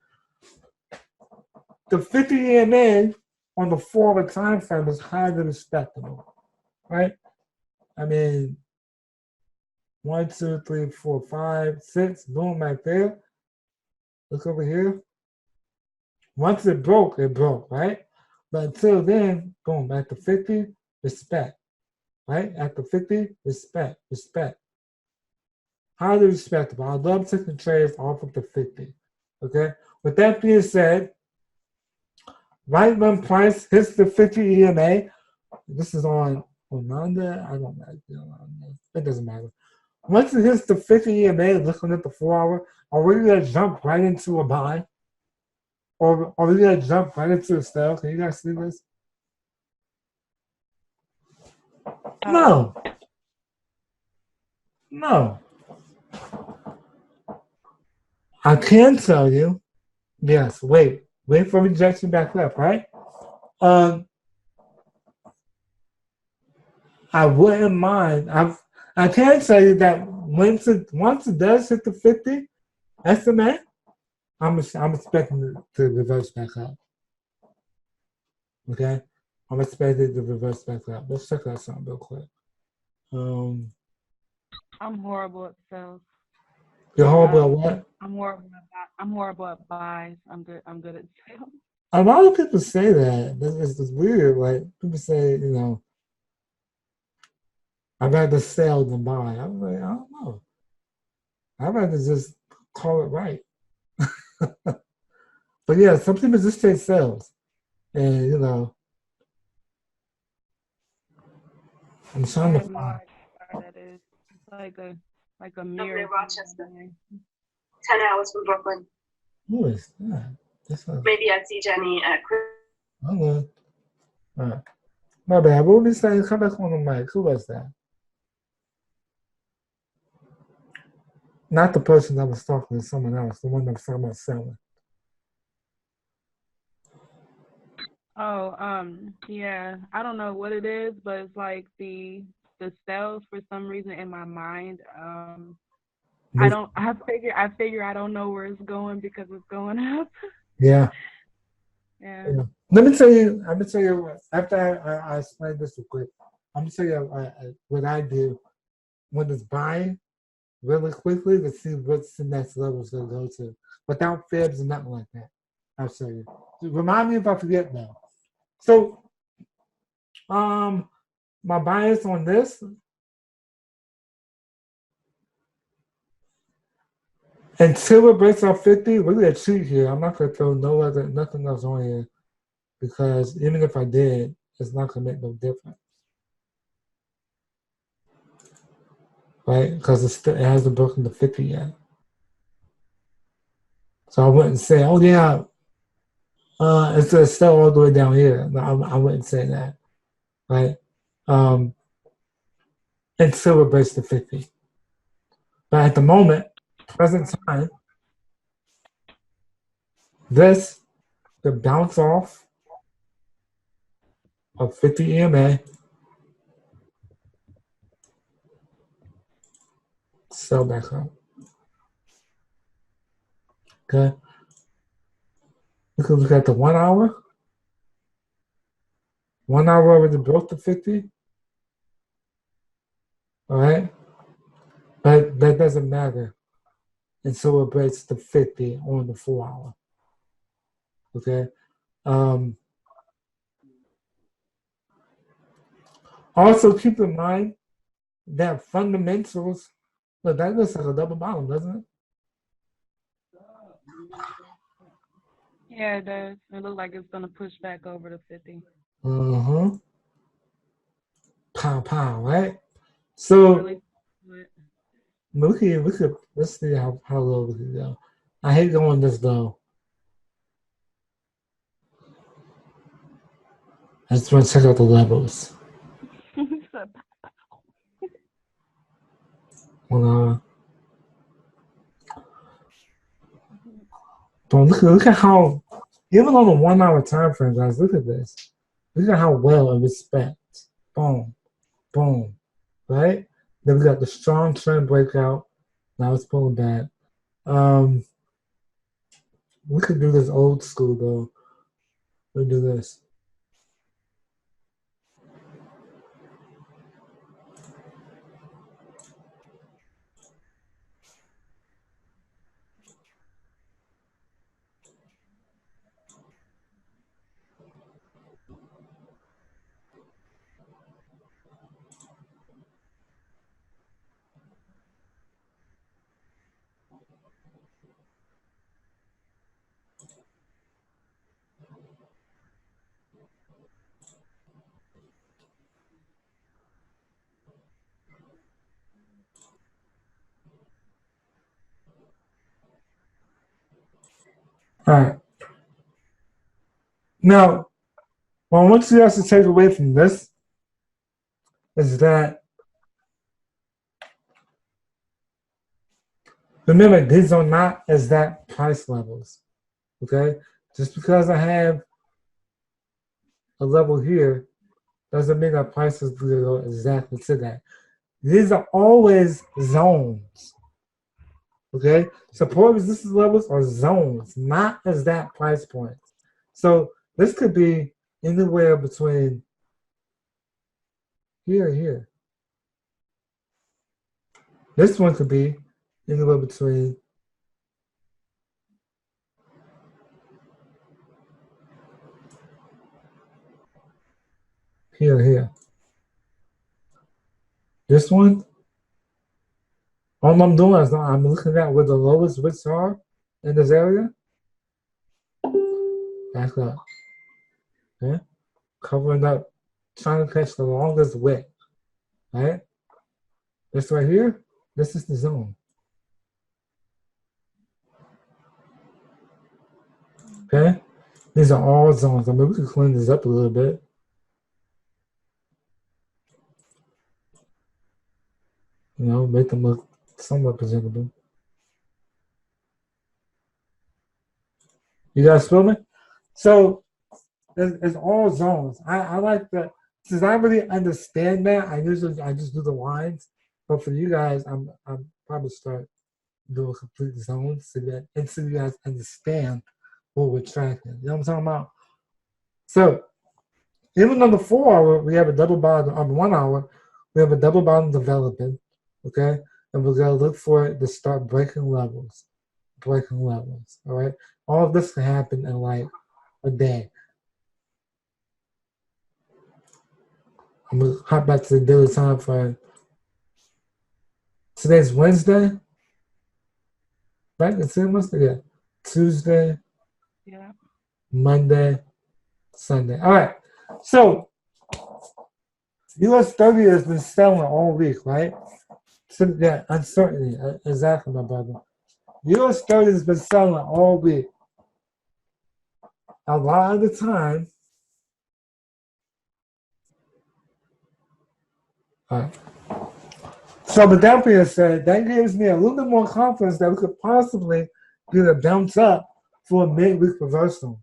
The 50 EMA on the 4-hour time frame is highly respectable, right? I mean, 1, 2, 3, 4, 5, 6, boom, right there. Look over here. Once it broke, right? But until then, boom, at the 50, respect, right? At the 50, respect, respect. Highly respectable. I love taking trades off of the 50, okay? With that being said, right when price hits the 50 EMA, this is on Monday, I don't know, it doesn't matter. Once it hits the 50 EMA, looking at the 4-hour, are we gonna jump right into a buy? Or are we gonna jump right into a sell? Can you guys see this? No. No. I can tell you, yes, wait for rejection back up, right? I wouldn't mind. I can tell you that once it does hit the 50 estimate, I'm expecting it to reverse back up. Okay? I'm expecting it to reverse back up. Let's check out something real quick. I'm horrible at sales. You're horrible at what? I'm horrible at buys. I'm good at sales. A lot of people say that. It's weird. Like people say, you know, I'd rather sell than buy. I'm like, I don't know. I'd rather just call it right. But yeah, some people just say sales. And you know, I'm trying to find. No idea where that is. It's like a mirror. Rochester. 10 hours from Brooklyn. Who is that? Maybe I'd see Jenny at Hold on. All right. My bad. What were we saying? Come back on the mic. Who was that? Not the person that was talking to someone else, the one that was talking about selling. Oh, yeah. I don't know what it is, but it's like the sales for some reason in my mind. I figure I don't know where it's going because it's going up. Yeah. Yeah. Let me tell you after I explain this real quick, I'm gonna tell you what I do when it's buying really quickly to see what's the next level is gonna go to without fibs and nothing like that. I'll show you. Remind me if I forget now. So my bias on this until it breaks off 50, we're gonna cheat here. I'm not gonna throw nothing else on here because even if I did, it's not gonna make no difference. Right? Because it hasn't broken the 50 yet. So I wouldn't say, oh yeah, it's still all the way down here. No, I wouldn't say that. Right? Until it breaks the 50. But at the moment, present time, this could bounce off of 50 EMA, sell back up. Okay? We can look at the 1 hour. 1 hour already broke the 50. All right? But that doesn't matter until it breaks the 50 on the 4 hour. Okay? Also keep in mind that fundamentals, look, that looks like a double bottom, doesn't it? Yeah, it does. It looks like it's gonna push back over to 50. pound, right? So Really good. let's see how low we can go. I hate going this low. I just want to check out the levels. Well, but look at how, even on the 1 hour time frame, guys, look at this. Look at how well it respects. Boom, boom, right? Then we got the strong trend breakout. Now it's pulling back. We could do this old school though. We'll do this. All right. Now, what I want you guys to take away from this is that, remember, these are not exact price levels, okay? Just because I have a level here doesn't mean that prices go exactly to that. These are always zones, okay? Support resistance levels are zones, not exact price points. So this could be anywhere between here and here. This one could be anywhere between here and here. This one, all I'm doing is I'm looking at where the lowest wicks are in this area. Back up. Okay? Covering up, trying to catch the longest wick. Right? This right here, this is the zone. Okay? These are all zones. I mean, we can clean this up a little bit. You know, make them look somewhat presentable. You guys feel me? So it's all zones. I like that. Since I really understand that, I just do the lines. But for you guys, I'm probably start doing complete zones so that until you guys understand what we're tracking. You know what I'm talking about? So even on the 4 hour, we have a double bottom. On the 1 hour, we have a double bottom developing. Okay, and we're gonna look for it to start breaking levels. Breaking levels. All right. All of this can happen in like a day. I'm gonna hop back to the daily time frame. Today's Wednesday. Right? It's Wednesday. Yeah. Tuesday. Yeah. Monday. Sunday. All right. So US 30 has been selling all week, right? So yeah, uncertainty. Exactly, my brother. US 30 has been selling all week. A lot of the time. All right. So with that being said, that gives me a little bit more confidence that we could possibly get a bounce up for a midweek reversal.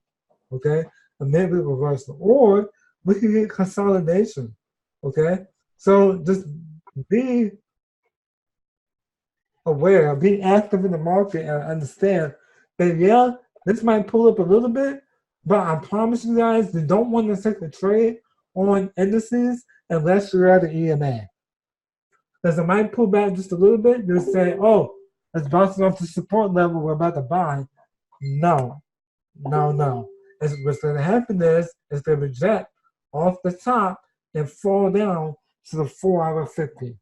Okay? A midweek reversal. Or we could get consolidation. Okay? So just be aware, be active in the market and understand that yeah, this might pull up a little bit, but I promise you guys, you don't want to take a trade on indices unless you're at an EMA. Because it might pull back just a little bit, you'll say, oh, it's bouncing off the support level we're about to buy. No. What's going to happen is they reject off the top and fall down to the 4 hour 50.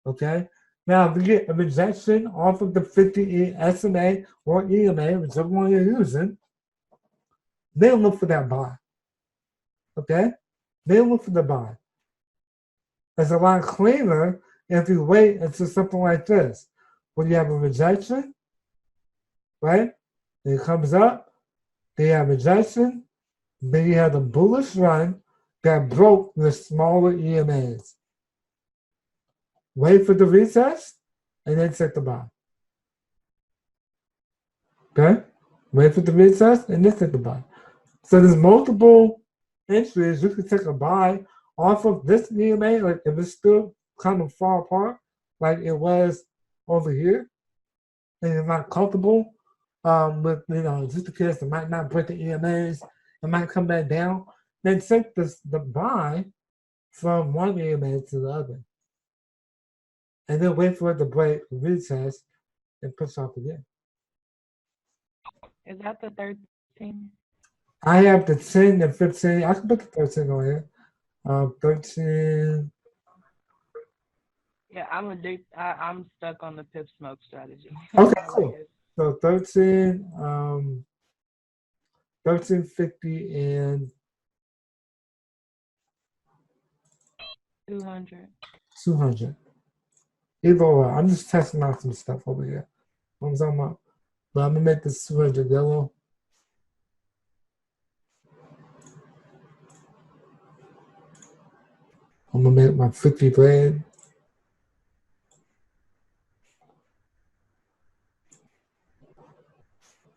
Okay? Now, if you get a rejection off of the 50 SMA or EMA, whichever one you're using, they'll look for that buy. Okay? They'll look for the buy. It's a lot cleaner if you wait until something like this. When you have a rejection, right? It comes up, then you have rejection, then you have the bullish run that broke the smaller EMAs. Wait for the retest, and then set the buy. Okay? Wait for the retest, and then set the buy. So there's multiple entries. You can take a buy off of this EMA, like if it's still kind of far apart, like it was over here, and you're not comfortable with, just in case it might not break the EMAs, it might come back down, then take the buy from one EMA to the other. And then wait for it to break, retest, and push off again. Is that the 13? I have the 10 and 15. I can put the 13 on here. 13. Yeah, I'm stuck on the pip smoke strategy. Okay, cool. So 13, 1350 and 200. 200. Either or. I'm just testing out some stuff over here. What I'm talking about. But I'm gonna make this 200 yellow. I'm gonna make my 50 red.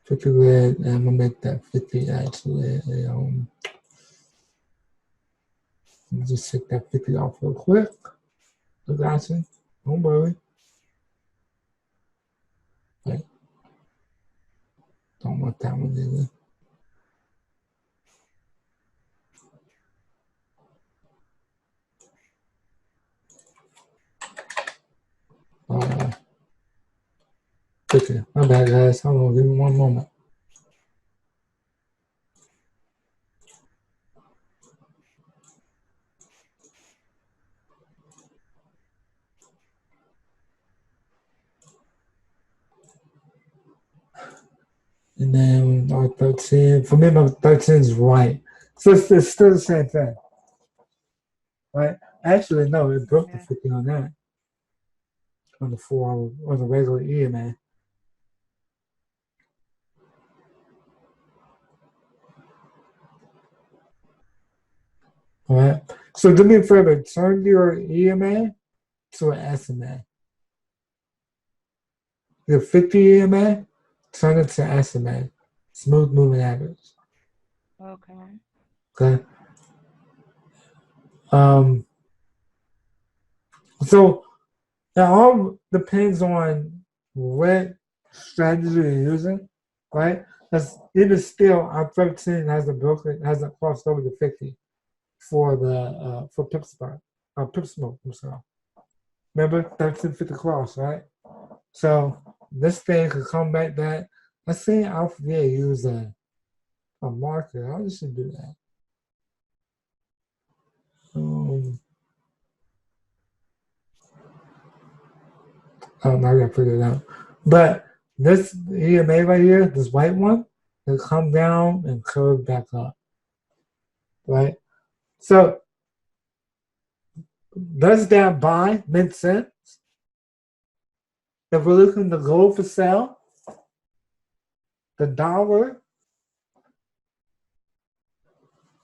And I'm gonna make that 50 actually. Let me just take that 50 off real quick. I got you. Don't worry. Right. Don't want that one either. Okay, my bad guys. Hold on, give me one moment. And then our 13, for me, my 13 is right. So it's still the same thing. Right? Actually, no, it broke the 50 on that. On the 4 hour, on the regular EMA. All right. So do me a favor, turn your EMA to an SMA. Your 50 EMA, turn it to SMA. Smooth moving average. Okay. Okay. So it all depends on what strategy you're using, right? Because even still, our 13 hasn't crossed over the 50 for the for pip smoke. Pip smoke. I'm sorry. Remember 1350 cross, right? So this thing could come back that. Let's see Alpha use a marker. How does she do that? I gotta figure it out. But this EMA right here, this white one, will come down and curve back up. Right? So does that buy make sense? If we're looking to gold for sale, the dollar,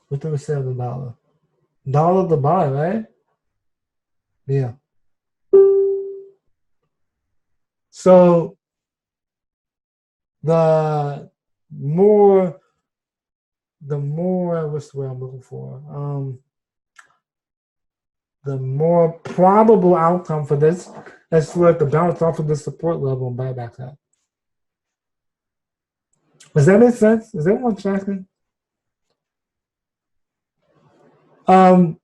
what do we say the dollar? Dollar to buy, right? Yeah. So the more what's the word I'm looking for? The more probable outcome for this is for it to bounce off of the support level and buy back up. Does that make sense? Is everyone tracking?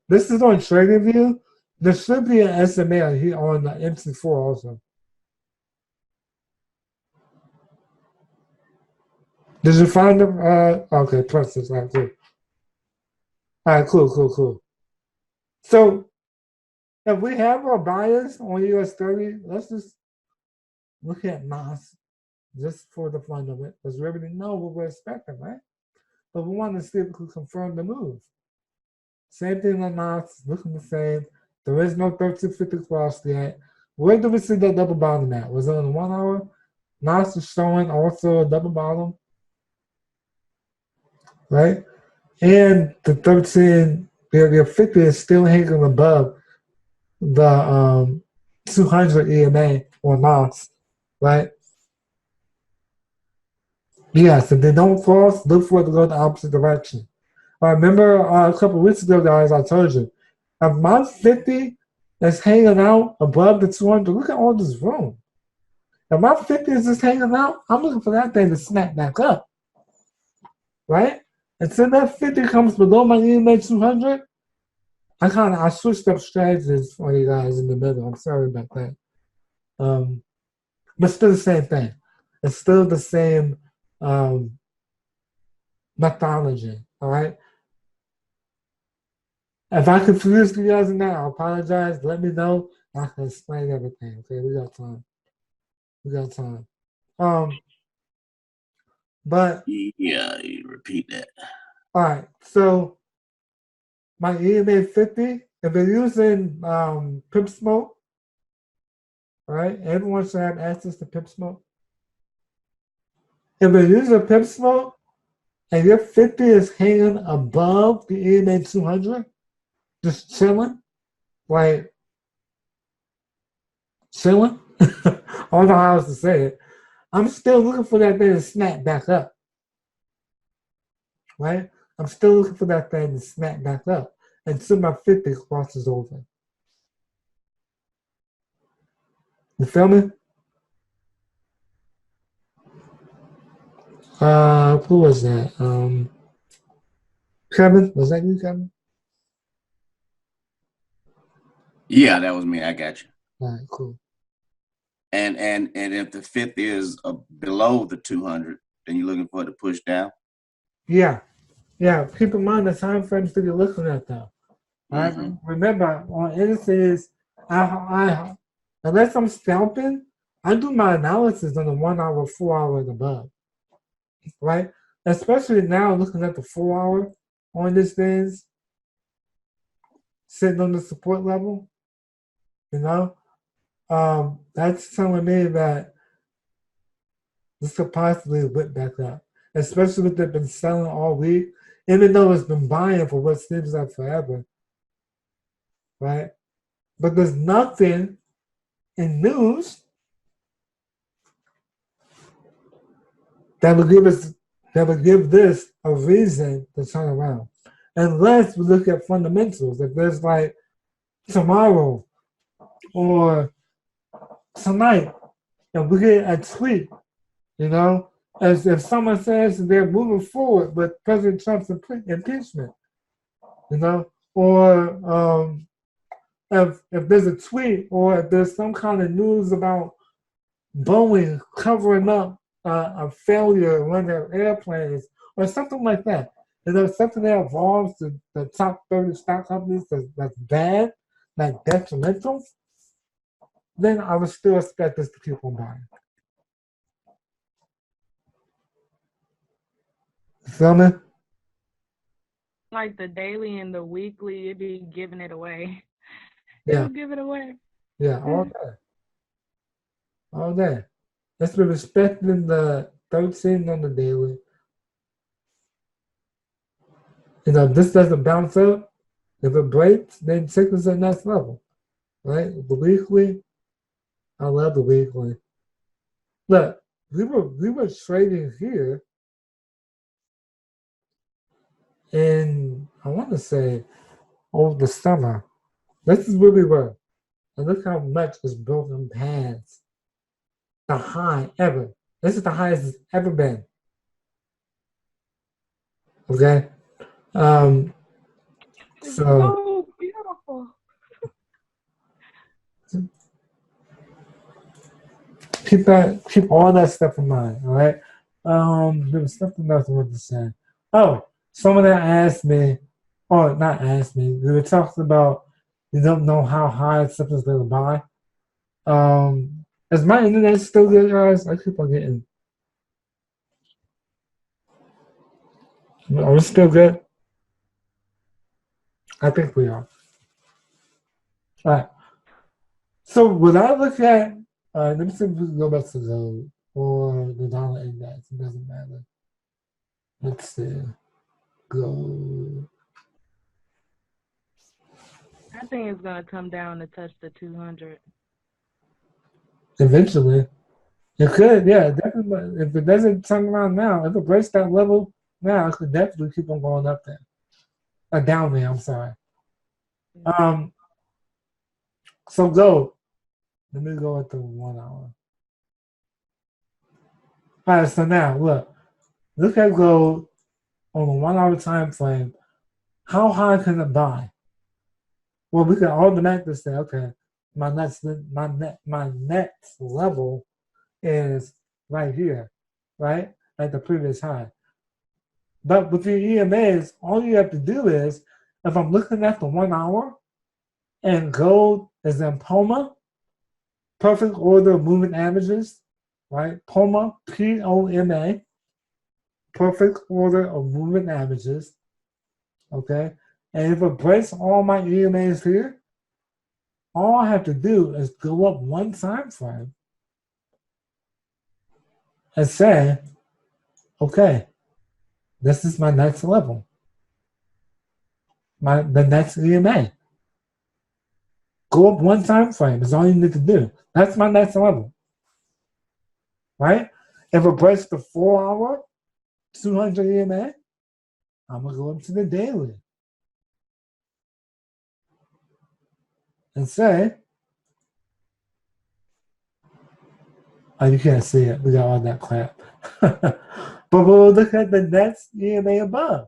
This is on TradingView. There should be an SMA here on the MC4 also. Did you find them? Okay, plus this out too. All right, cool. So if we have our bias on US 30, let's just look at NOS just for the fun of it, because we already know what we're expecting, right? But we want to see if we can confirm the move. Same thing on NOS, looking the same. There is no 1350 cross yet. Where do we see that double bottom at? Was it on the 1 hour? Now it's showing also a double bottom, right? And the 50 is still hanging above the 200 EMA or NOS, right? Yes, if they don't cross, look for it to go the opposite direction. I remember a couple of weeks ago, guys, I told you, if my 50 is hanging out above the 200, look at all this room. If my 50 is just hanging out, I'm looking for that thing to snap back up, right? Until that 50 comes below my EMA 200, I switched up strategies for you guys in the middle. I'm sorry about that. But still the same thing. It's still the same methodology, all right? If I confuse you guys in that, I apologize. Let me know. I can explain everything. Okay, we got time. We got time. But yeah, you repeat that. All right. So my EMA 50. If they're using Pip Smoke, all right, everyone should have access to Pip Smoke. If they're using Pip Smoke and your 50 is hanging above the EMA 200, just chilling, like chilling. I don't know how else to say it. I'm still looking for that thing to snap back up, right? I'm still looking for that thing to snap back up until my 50 crosses over. You feel me? Who was that? Kevin? Was that you, Kevin? Yeah, that was me. I got you. All right, cool. And if the 50 is below the 200, then you're looking for it to push down? Yeah. Yeah, keep in mind the time frames that you're looking at, though. All right, remember, on indices, I unless I'm scalping, I do my analysis on the 1 hour, 4 hour, and above, right? Especially now, looking at the 4 hour on these things, sitting on the support level, you know, that's telling me that this could possibly whip back up, especially if they've been selling all week, even though it's been buying for what seems like forever, right? But there's nothing in news that would give this a reason to turn around. Unless we look at fundamentals. If there's like tomorrow or tonight, if we get a tweet, you know, as if someone says they're moving forward with President Trump's impeachment, you know, or if there's a tweet or if there's some kind of news about Boeing covering up a failure in one of their airplanes or something like that. You know, something that involves the top 30 stock companies that's bad, like detrimental, then I would still expect this to keep on buying. You feel me? Like the daily and the weekly, it'd be giving it away. Yeah. It'll give it away. Yeah, all day. All day. Let's be respecting the 13 on the daily. You know, if this doesn't bounce up, if it breaks, then take it to the next level. Right? The weekly, I love the weekly. Look, we were trading here in, I want to say, over the summer. This is where we were. And look how much is broken past the high ever. This is the highest it's ever been. Okay? So beautiful. Keep all that stuff in mind, all right? There was something else I wanted to say. Oh, someone that asked me, or not asked me, we were talking about you don't know how high something's gonna buy. Is my internet still good, guys? I keep on getting. Are we still good? I think we are. All right. So when I look at, let me see if we can go back to gold or the dollar index. It doesn't matter. Let's see. Gold. I think it's gonna come down to touch the 200. Eventually. It could, yeah, definitely. If it doesn't turn around now, if it breaks that level now, it could definitely keep on going up there. Down there, I'm sorry. So gold. Let me go with the 1 hour. All right, so now look at gold on a 1 hour time frame. How high can it buy? Well, we can automatically say, okay, my next level is right here, right? At the previous high. But with your EMAs, all you have to do is, if I'm looking at the 1 hour and gold is in POMA, perfect order of moving averages, right? POMA, POMA, perfect order of moving averages, okay? And if it breaks all my EMAs here, all I have to do is go up one time frame and say, okay, this is my next level, the next EMA. Go up one time frame is all you need to do. That's my next level, right? If it breaks the 4 hour, 200 EMA, I'm gonna go up to the daily and say, oh, you can't see it. We got all that crap. But we'll look at the next EMA above.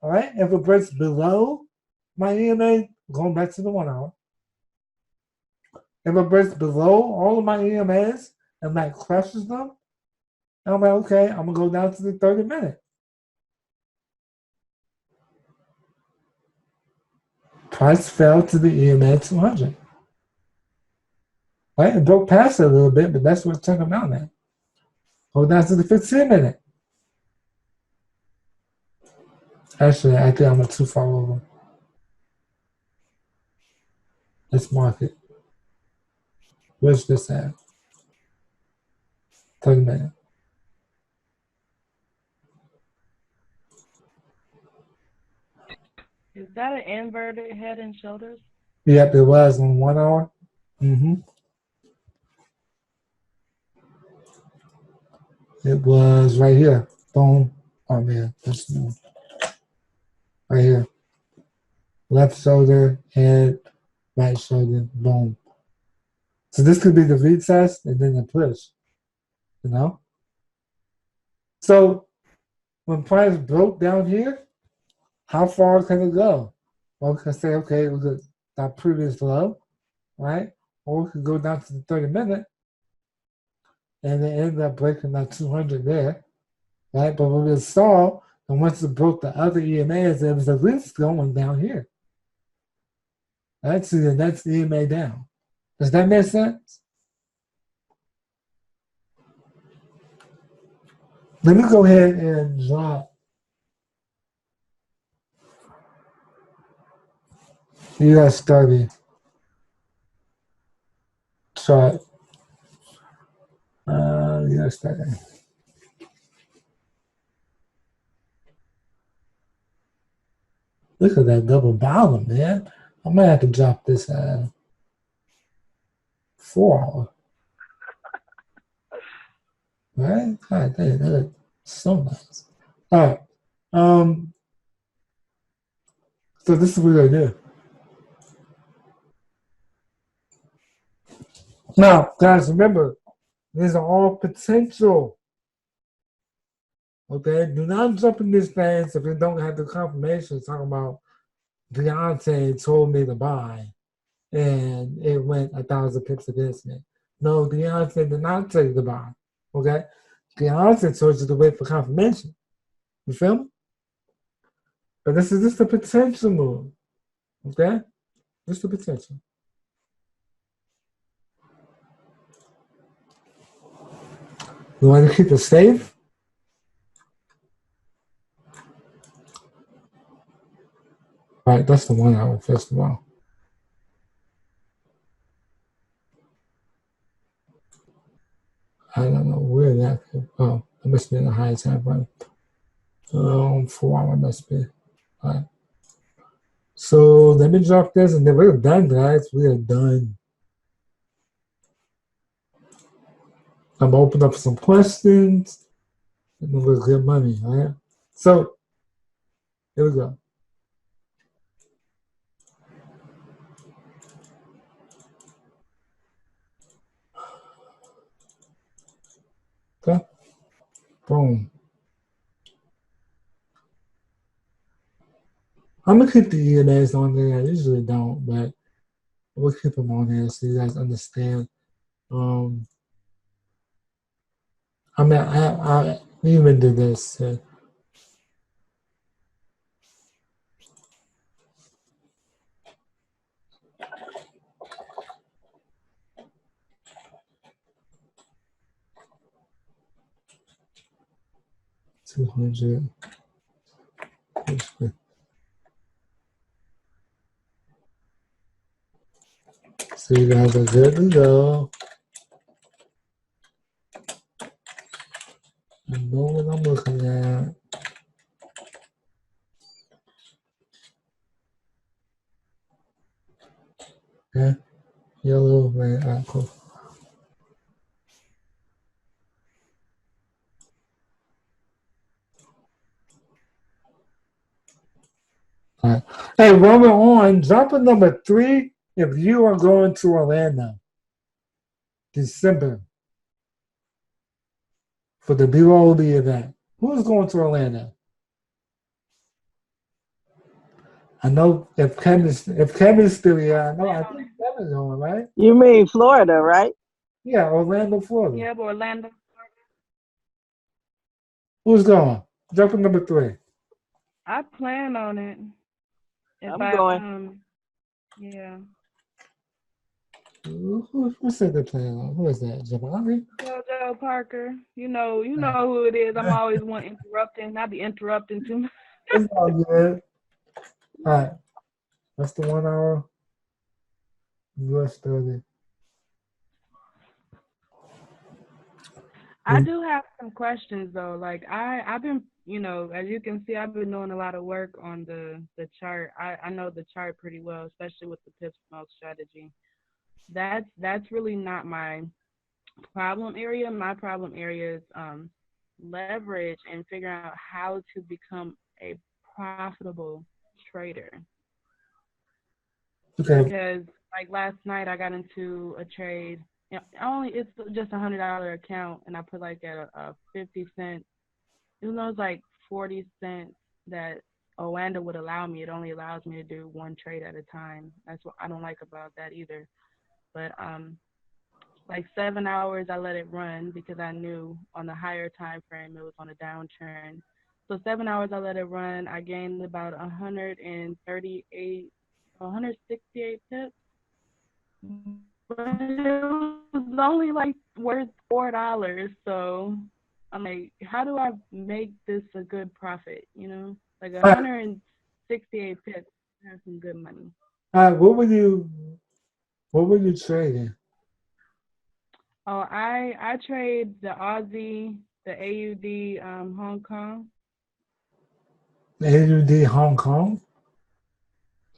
All right? If it breaks below my EMA, going back to the 1 hour. If it breaks below all of my EMAs and that crushes them, I'm like, okay, I'm gonna go down to the 30-minute. Price fell to the EMA 200. Right? It broke past it a little bit, but that's what it took them out at. Go down to the 15-minute. Actually, I think I went too far over. Let's mark it. Where's this at? 30-minute. Is that an inverted head and shoulders? Yep, it was on 1 hour. It was right here. Boom. Oh man, that's new. Right here. Left shoulder, head, right shoulder, boom. So this could be the retest and then the push. You know? So when price broke down here, how far can it go? Well, we can say, okay, it was that previous low, right? Or we could go down to the 30-minute and it ended up breaking that 200 there, right? But when it saw, and once it broke the other EMAs, it was at least going down here. That's the next EMA down. Does that make sense? Let me go ahead and drop US 30 chart. US 30. Look at that double bottom, man. I might have to drop this 4 hour. Right? God dang, that looks so nice. All right. So this is what we're gonna do. Now, guys, remember, these are all potential. Okay? Do not jump in these things if you don't have the confirmation talking about Deontay told me to buy and it went 1,000 pips against me. No, Deontay did not tell you to buy. Okay? Deontay told you to wait for confirmation. You feel me? But this is just a potential move. Okay? Just a potential. You want to keep it safe? All right, that's the 1 hour, first of all. I don't know where that could, oh, it must be in the high time frame. 4 hour must be. All right. So let me drop this and then we're done, guys. We are done. I'm gonna open up some questions and then we'll get money, all right? So here we go. Okay. Boom. I'm gonna keep the ENAs on there. I usually don't, but we'll keep them on there so you guys understand. I mean, I even do this. 200. So you guys are good to go. I know what I'm looking at. Okay. Yellow, red, all right, cool. All right. Hey, while we're on, drop a number 3 if you are going to Orlando, December, for the BYOB event. Who's going to Orlando? I know if Kevin's still here, I know I think Kevin's going, right? You mean Florida, right? Yeah, Orlando, Florida. Yeah, but Orlando. Who's going? Drop a number 3. I plan on it. If I'm going. Yeah. Who said they're playing on? Who is that? Jabari? JoJo Parker. You know who it is. I'm always one interrupting. I be interrupting too much. It's all good. All right. That's the 1 hour. US 30. I do have some questions though. Like I've been, as you can see, I've been doing a lot of work on the chart. I know the chart pretty well, especially with the pip smoke strategy. That's really not my problem area. My problem area is leverage and figuring out how to become a profitable trader. Okay. Because like last night I got into a trade. It's just $100 account, and I put like at a 50 cent. Even though it's like 40 cents that Oanda would allow me, it only allows me to do one trade at a time. That's what I don't like about that either. But like 7 hours I let it run because I knew on the higher time frame it was on a downtrend. So 7 hours I let it run. I gained about 168 pips. But it was only like worth $4. So I'm like, how do I make this a good profit? Like 168 pips. That's some good money. What were you trading? Oh, I trade the Aussie, the AUD, Hong Kong. AUD Hong Kong?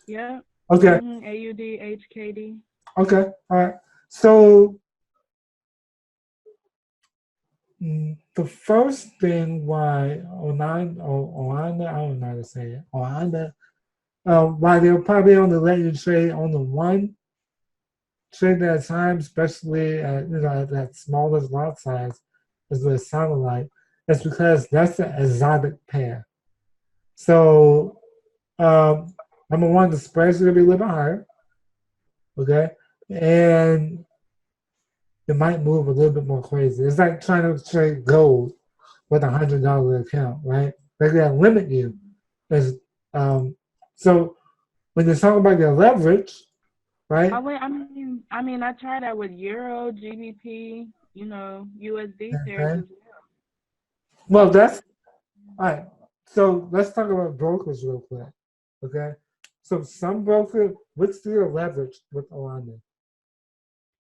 Yeah. Okay. AUD HKD. Okay. All right. So the first thing why Oanda, I don't know how to say it, Oanda, why they'll probably only let you trade on the one trade at a time, especially at that smallest lot size, is what it sounded like. It's because that's an exotic pair. So number one, the spreads are gonna be a little bit higher. Okay. And it might move a little bit more crazy. It's like trying to trade gold with $100 account, right? They're gonna limit you. As so when you're talking about your leverage, right? I mean, I tried that with Euro, GBP, USD pairs as well. Well, that's all right. So let's talk about brokers real quick. Okay. So some broker, what's your leverage with Orlando?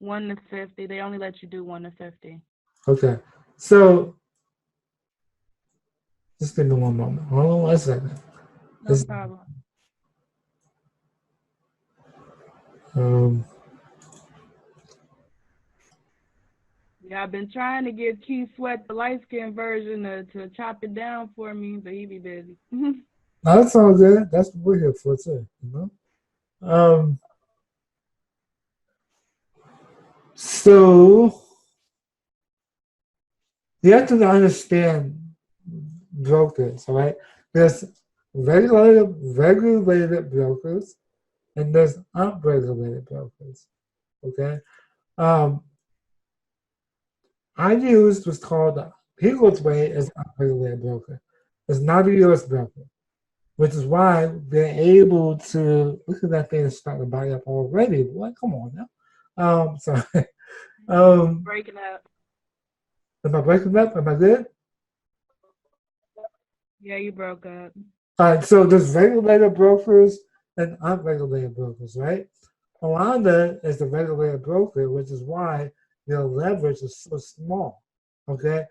1 to 50. They only let you do 1 to 50. Okay, so just give me one moment. Hold on 1 second. No problem. Um, Yeah, I've been trying to get Keith Sweat, the light skin version, to chop it down for me, but he be busy. that's all good. That's what we're here for too. You know. So you have to understand brokers, all right? There's regulated brokers, and there's unregulated brokers. Okay. Um, I used what's called the People's Way as unregulated broker. It's not a U.S. broker, which is why they're able to look at that thing starting to buy up already. Boy, come on now. Sorry. Breaking up. Am I breaking up? Am I good? Yeah, you broke up. All right, so there's regulated brokers and unregulated brokers, right? Alanda is the regulated broker, which is why their leverage is so small. Okay,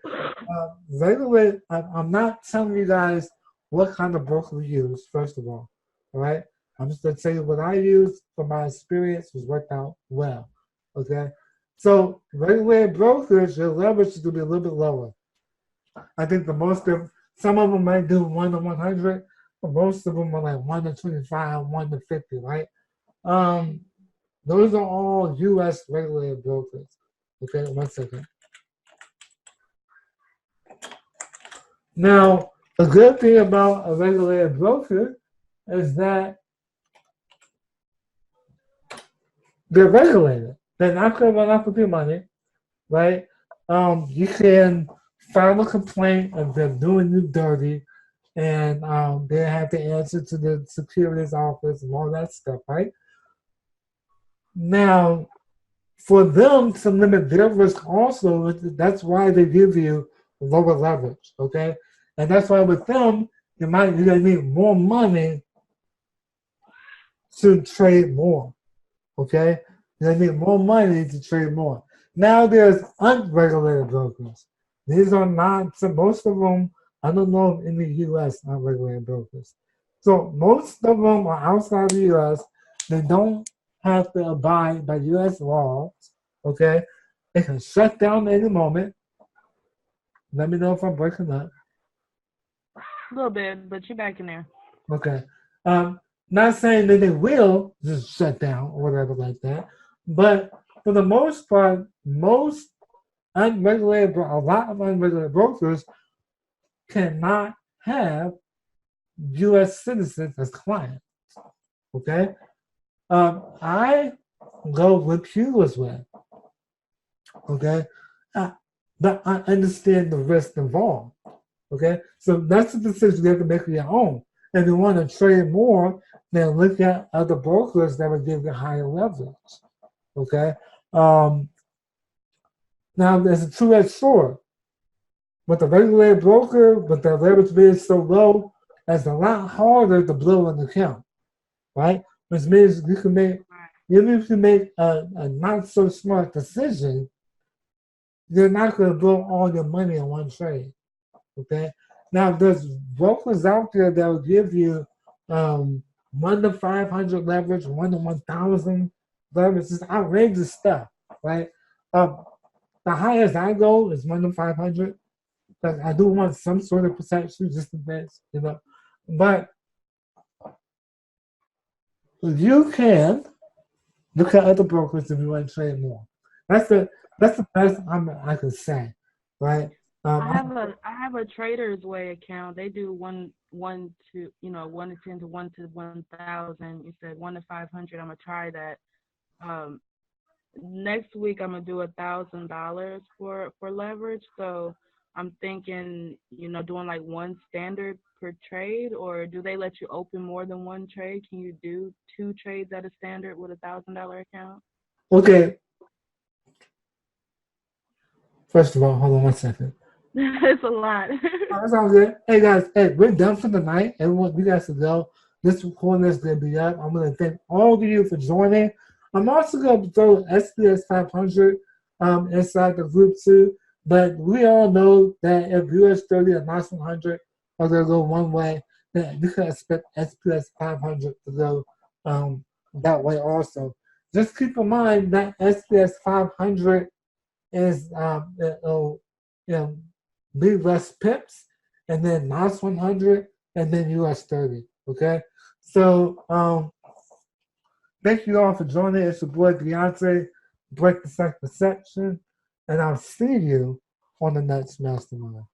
regulated. I'm not telling you guys what kind of broker to use. First of all right. I'm just gonna tell you what I used from my experience was worked out well. Okay, so regulated brokers, your leverage is gonna be a little bit lower. I think the most of some of them might do 1 to 100, but most of them are like 1 to 25, 1 to 50, right? Those are all U.S. regulated brokers. Okay, 1 second. Now, the good thing about a regulated broker is that they're regulated. They're not going to run off with your money, right? You can file a complaint if they're doing you dirty, and they have to answer to the securities office and all that stuff, right? Now, for them to limit their risk also, that's why they give you lower leverage, okay? And that's why with them, you're gonna need more money to trade more, okay? You're gonna need more money to trade more. Now there's unregulated brokers. These are not, so most of them, I don't know in the US, unregulated brokers. So most of them are outside the US. They don't have to abide by US laws, okay? They can shut down at any moment. Let me know if I'm breaking up. A little bit, but you're back in there. Okay. Not saying that they will just shut down or whatever like that, but for the most part, most a lot of unregulated brokers cannot have U.S. citizens as clients. Okay. I go with you as well. Okay. But I understand the risk involved. Okay. So that's a decision you have to make on your own. If you want to trade more, then look at other brokers that will give you higher leverage. Okay. Now there's a two-edged sword. With a regulated broker, with the leverage being so low, it's a lot harder to blow an account, right? Which means you can make, even if you make a not so smart decision, you're not going to blow all your money in one trade, okay? Now, there's brokers out there that will give you 1 to 500 leverage, 1 to 1,000 leverage. It's outrageous stuff, right? The highest I go is 1 to 500. But I do want some sort of protection just in case, you know. But you can look at other brokers if you want to trade more. That's the best I can say, right? I have a Trader's Way account. They do one to 1 to 10 to 1 to 1,000. You said 1 to 500. I'm gonna try that. Next week I'm gonna do $1,000 for leverage. So I'm thinking, doing like one standard per trade, or do they let you open more than one trade? Can you do 2 trades at a standard with $1,000 account? Okay. First of all, hold on 1 second. It's a lot. That sounds good. Hey guys, we're done for the night. Everyone, you guys can go. This recording is gonna be up. I'm gonna thank all of you for joining. I'm also gonna throw SPS 500 inside the group too. But we all know that if US 30 and NOS 100 are going to go one way, then you can expect SPS 500 to go that way also. Just keep in mind that SPS 500 is it'll, be less pips, and then NOS 100, and then US 30. Okay, so thank you all for joining. It's your boy Beyonce, Break the Perception, and I'll see you on the next mastermind.